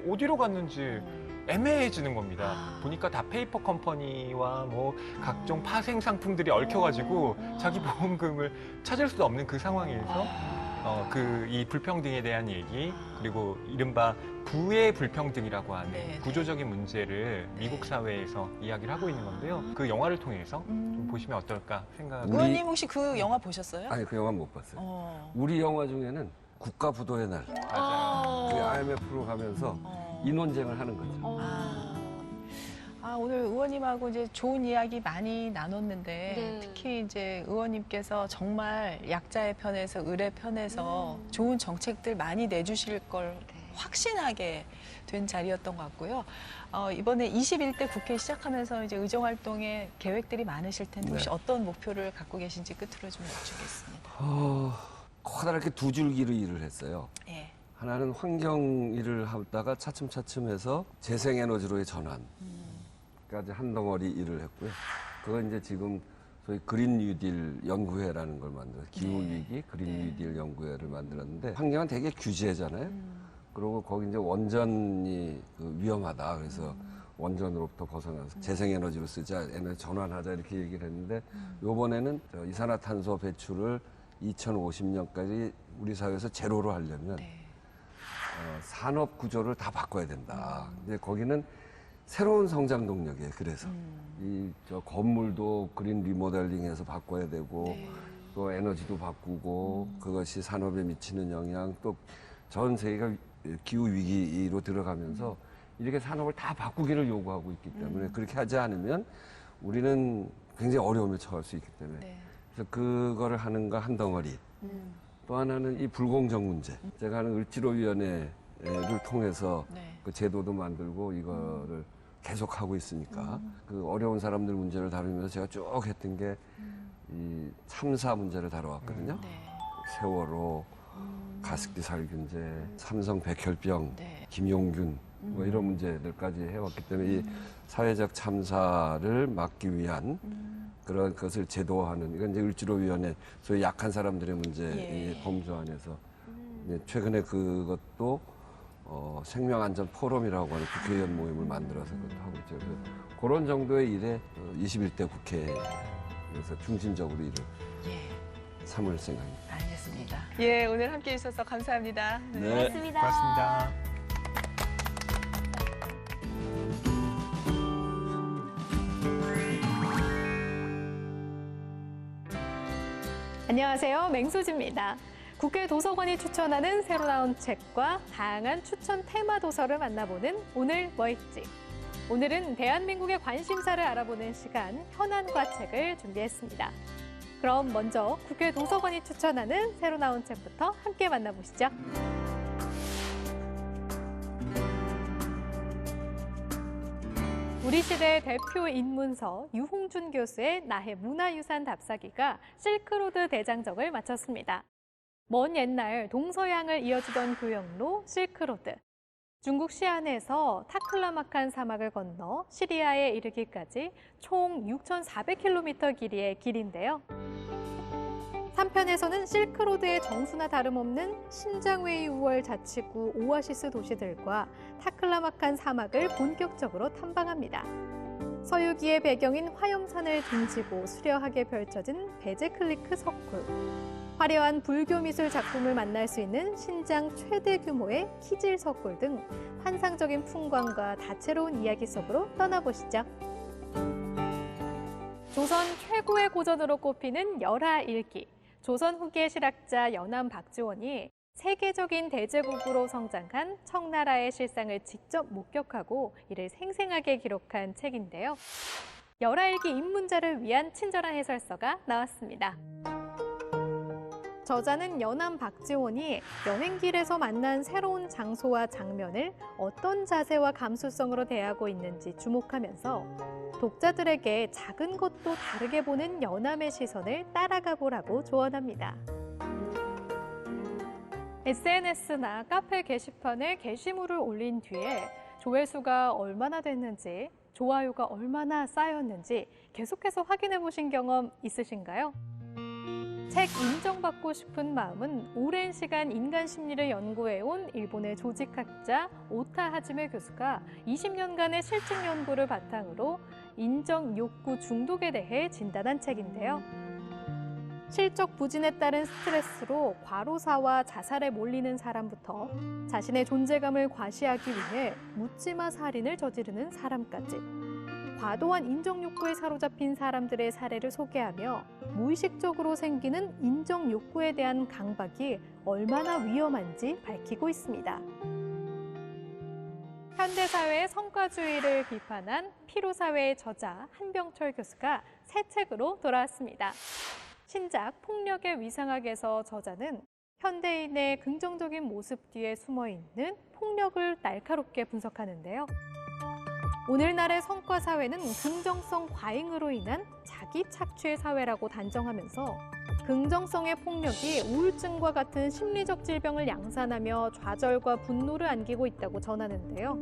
[SPEAKER 4] 어디로 갔는지 애매해지는 겁니다. 보니까 다 페이퍼 컴퍼니와 뭐 각종 파생 상품들이 얽혀가지고 자기 보험금을 찾을 수 없는 그 상황에서 이 불평등에 대한 얘기 그리고 이른바 부의 불평등이라고 하는
[SPEAKER 1] 네,
[SPEAKER 4] 구조적인 문제를 미국 사회에서 이야기를 하고 있는 건데요. 그 영화를 통해서 좀 보시면 어떨까 생각합니다.
[SPEAKER 1] 의원님 혹시 그 영화 보셨어요?
[SPEAKER 2] 아니, 그 영화 못 봤어요.
[SPEAKER 1] 어.
[SPEAKER 2] 우리 영화 중에는 국가부도의 날,
[SPEAKER 4] 맞아요.
[SPEAKER 2] 그 IMF로 가면서 이 논쟁을 하는 거죠.
[SPEAKER 1] 오늘 의원님하고 이제 좋은 이야기 많이 나눴는데
[SPEAKER 3] 네.
[SPEAKER 1] 특히 이제 의원님께서 정말 약자의 편에서 을의 편에서 좋은 정책들 많이 내주실 걸 확신하게 된 자리였던 것 같고요. 이번에 21대 국회 시작하면서 이제 의정활동에 계획들이 많으실 텐데 혹시
[SPEAKER 2] 네.
[SPEAKER 1] 어떤 목표를 갖고 계신지 끝으로 좀 여쭙겠습니다.
[SPEAKER 2] 커다랗게 두 줄기로 일을 했어요.
[SPEAKER 1] 예.
[SPEAKER 2] 하나는 환경 일을 하다가 차츰차츰 해서 재생에너지로의 전환까지 한 덩어리 일을 했고요. 그건 이제 지금 소위 그린 뉴딜 연구회라는 걸 만들어서 기후위기 그린 뉴딜 연구회를 만들었는데 환경은 되게 규제잖아요. 그리고 거기 이제 원전이 위험하다. 그래서 원전으로부터 벗어나서 재생에너지로 쓰자, 에너지 전환하자 이렇게 얘기를 했는데 이번에는 이산화탄소 배출을 2050년까지 우리 사회에서 제로로 하려면 산업 구조를 다 바꿔야 된다. 이제 거기는 새로운 성장 동력이에요. 그래서 저 건물도 그린 리모델링해서 바꿔야 되고 또 에너지도 바꾸고 그것이 산업에 미치는 영향 또 전 세계가 기후 위기로 들어가면서 이렇게 산업을 다 바꾸기를 요구하고 있기 때문에 그렇게 하지 않으면 우리는 굉장히 어려움에 처할 수 있기 때문에 그래서 그거를 하는가 한 덩어리. 또 하나는 이 불공정 문제. 제가 하는 을지로위원회를 통해서 그 제도도 만들고 이거를 계속 하고 있으니까 그 어려운 사람들 문제를 다루면서 제가 쭉 했던 게 이 참사 문제를 다뤄왔거든요. 세월호, 가습기 살균제, 삼성 백혈병, 김용균 뭐 이런 문제들까지 해왔기 때문에 이 사회적 참사를 막기 위한 그런 것을 제도화하는 이건 이제 을지로위원회 소위 약한 사람들의 문제 이 범주 안에서 네, 최근에 그것도 생명안전 포럼이라고 하는 국회의원 모임을 만들어서 그것도 하고 있죠. 그래서 그런 정도의 일에 21대 국회에서 중심적으로 일을 삼을 생각입니다.
[SPEAKER 1] 알겠습니다. 예, 오늘 함께 해주셔서 감사합니다.
[SPEAKER 2] 네.
[SPEAKER 3] 고맙습니다.
[SPEAKER 4] 고맙습니다.
[SPEAKER 7] 안녕하세요. 맹수지입니다. 국회 도서관이 추천하는 새로 나온 책과 다양한 추천 테마 도서를 만나보는 오늘 뭐 읽지? 오늘은 대한민국의 관심사를 알아보는 시간 현안과 책을 준비했습니다. 그럼 먼저 국회 도서관이 추천하는 새로 나온 책부터 함께 만나보시죠. 우리 시대 대표 인문서 유홍준 교수의 나해 문화유산 답사기가 실크로드 대장정을 마쳤습니다. 먼 옛날 동서양을 이어주던 교역로 실크로드. 중국 시안에서 타클라마칸 사막을 건너 시리아에 이르기까지 총 6,400km 길이의 길인데요. 3편에서는 실크로드의 정수나 다름없는 신장웨이 우월 자치구 오아시스 도시들과 타클라마칸 사막을 본격적으로 탐방합니다. 서유기의 배경인 화염산을 등지고 수려하게 펼쳐진 베제클리크 석굴, 화려한 불교 미술 작품을 만날 수 있는 신장 최대 규모의 키질 석굴 등 환상적인 풍광과 다채로운 이야기 속으로 떠나보시죠. 조선 최고의 고전으로 꼽히는 열하일기. 조선 후기의 실학자 연암 박지원이 세계적인 대제국으로 성장한 청나라의 실상을 직접 목격하고 이를 생생하게 기록한 책인데요. 열하일기 입문자를 위한 친절한 해설서가 나왔습니다. 저자는 연암 박지원이 여행길에서 만난 새로운 장소와 장면을 어떤 자세와 감수성으로 대하고 있는지 주목하면서 독자들에게 작은 것도 다르게 보는 연암의 시선을 따라가 보라고 조언합니다. SNS나 카페 게시판에 게시물을 올린 뒤에 조회수가 얼마나 됐는지, 좋아요가 얼마나 쌓였는지 계속해서 확인해 보신 경험 있으신가요? 책 인정받고 싶은 마음은 오랜 시간 인간 심리를 연구해온 일본의 조직학자 오타 하지메 교수가 20년간의 실증 연구를 바탕으로 인정 욕구 중독에 대해 진단한 책인데요. 실적 부진에 따른 스트레스로 과로사와 자살에 몰리는 사람부터 자신의 존재감을 과시하기 위해 묻지마 살인을 저지르는 사람까지 과도한 인정 욕구에 사로잡힌 사람들의 사례를 소개하며 무의식적으로 생기는 인정 욕구에 대한 강박이 얼마나 위험한지 밝히고 있습니다. 현대사회의 성과주의를 비판한 피로사회의 저자 한병철 교수가 새 책으로 돌아왔습니다. 신작 폭력의 위상학에서 저자는 현대인의 긍정적인 모습 뒤에 숨어있는 폭력을 날카롭게 분석하는데요. 오늘날의 성과 사회는 긍정성 과잉으로 인한 자기 착취의 사회라고 단정하면서 긍정성의 폭력이 우울증과 같은 심리적 질병을 양산하며 좌절과 분노를 안기고 있다고 전하는데요.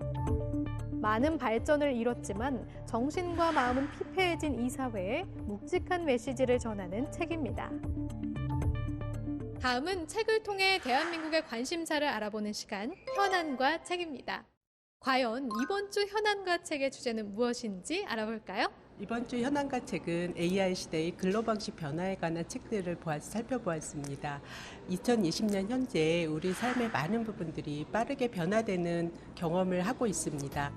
[SPEAKER 7] 많은 발전을 이뤘지만 정신과 마음은 피폐해진 이 사회에 묵직한 메시지를 전하는 책입니다. 다음은 책을 통해 대한민국의 관심사를 알아보는 시간, 현안과 책입니다. 과연 이번 주 현안과 책의 주제는 무엇인지 알아볼까요?
[SPEAKER 8] 이번 주 현안과 책은 AI 시대의 근로방식 변화에 관한 책들을 살펴보았습니다. 2020년 현재 우리 삶의 많은 부분들이 빠르게 변화되는 경험을 하고 있습니다.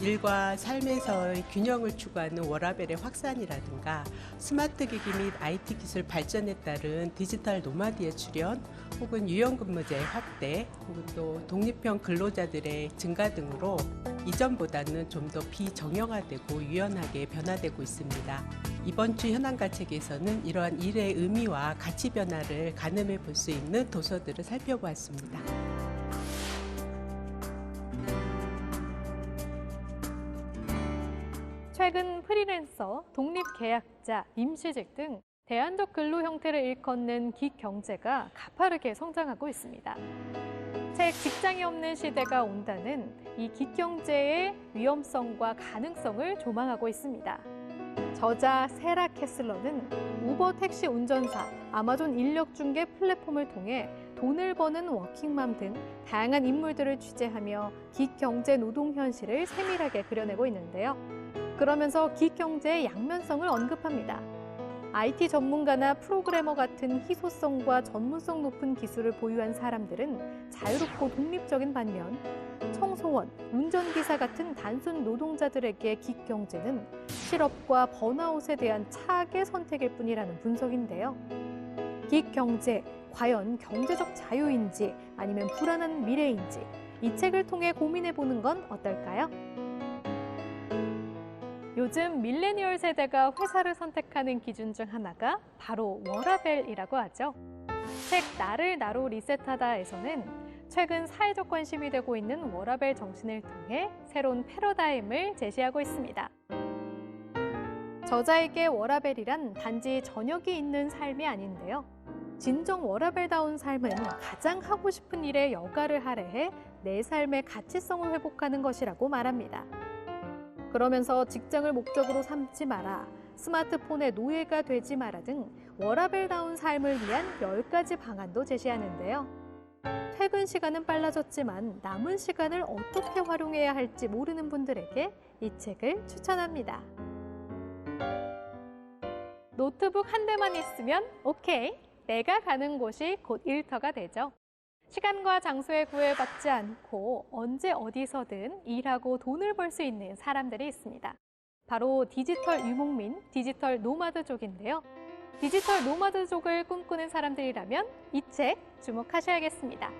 [SPEAKER 8] 일과 삶에서의 균형을 추구하는 워라밸의 확산이라든가 스마트 기기 및 IT 기술 발전에 따른 디지털 노마드의 출현, 혹은 유연근무제의 확대, 혹은 또 독립형 근로자들의 증가 등으로 이전보다는 좀 더 비정형화되고 유연하게 변화되고 있습니다. 이번 주 현안과 책에서는 이러한 일의 의미와 가치 변화를 가늠해 볼 수 있는 도서들을 살펴보았습니다.
[SPEAKER 7] 최근 프리랜서, 독립계약자, 임시직 등 대안적 근로 형태를 일컫는 긱경제가 가파르게 성장하고 있습니다. 책 직장이 없는 시대가 온다는 이 긱경제의 위험성과 가능성을 조망하고 있습니다. 저자 세라 캐슬러는 우버 택시 운전사, 아마존 인력 중개 플랫폼을 통해 돈을 버는 워킹맘 등 다양한 인물들을 취재하며 기경제 노동 현실을 세밀하게 그려내고 있는데요. 그러면서 기경제의 양면성을 언급합니다. IT 전문가나 프로그래머 같은 희소성과 전문성 높은 기술을 보유한 사람들은 자유롭고 독립적인 반면 청소원, 운전기사 같은 단순 노동자들에게 기경제는 실업과 번아웃에 대한 차악의 선택일 뿐이라는 분석인데요. 기경제, 과연 경제적 자유인지 아니면 불안한 미래인지 이 책을 통해 고민해보는 건 어떨까요? 요즘 밀레니얼 세대가 회사를 선택하는 기준 중 하나가 바로 워라밸이라고 하죠. 책 나를 나로 리셋하다에서는 최근 사회적 관심이 되고 있는 워라밸 정신을 통해 새로운 패러다임을 제시하고 있습니다. 저자에게 워라밸이란 단지 저녁이 있는 삶이 아닌데요. 진정 워라밸다운 삶은 가장 하고 싶은 일에 여가를 할애해 내 삶의 가치성을 회복하는 것이라고 말합니다. 그러면서 직장을 목적으로 삼지 마라, 스마트폰의 노예가 되지 마라 등 워라밸다운 삶을 위한 10가지 방안도 제시하는데요. 퇴근 시간은 빨라졌지만 남은 시간을 어떻게 활용해야 할지 모르는 분들에게 이 책을 추천합니다. 노트북 한 대만 있으면 오케이, 내가 가는 곳이 곧 일터가 되죠. 시간과 장소에 구애받지 않고 언제 어디서든 일하고 돈을 벌 수 있는 사람들이 있습니다. 바로 디지털 유목민, 디지털 노마드족인데요. 디지털 노마드족을 꿈꾸는 사람들이라면 이 책 주목하셔야겠습니다.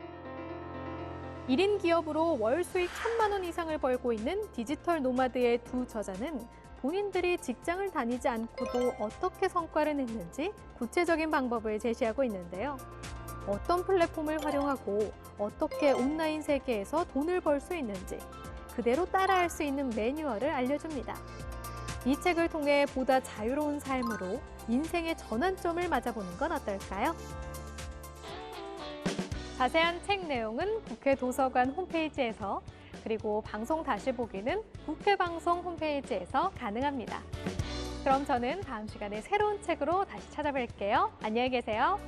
[SPEAKER 7] 1인 기업으로 월 수익 1,000만 원 이상을 벌고 있는 디지털 노마드의 두 저자는 본인들이 직장을 다니지 않고도 어떻게 성과를 냈는지 구체적인 방법을 제시하고 있는데요. 어떤 플랫폼을 활용하고 어떻게 온라인 세계에서 돈을 벌 수 있는지 그대로 따라할 수 있는 매뉴얼을 알려줍니다. 이 책을 통해 보다 자유로운 삶으로 인생의 전환점을 맞아보는 건 어떨까요? 자세한 책 내용은 국회 도서관 홈페이지에서 그리고 방송 다시 보기는 국회 방송 홈페이지에서 가능합니다. 그럼 저는 다음 시간에 새로운 책으로 다시 찾아뵐게요. 안녕히 계세요.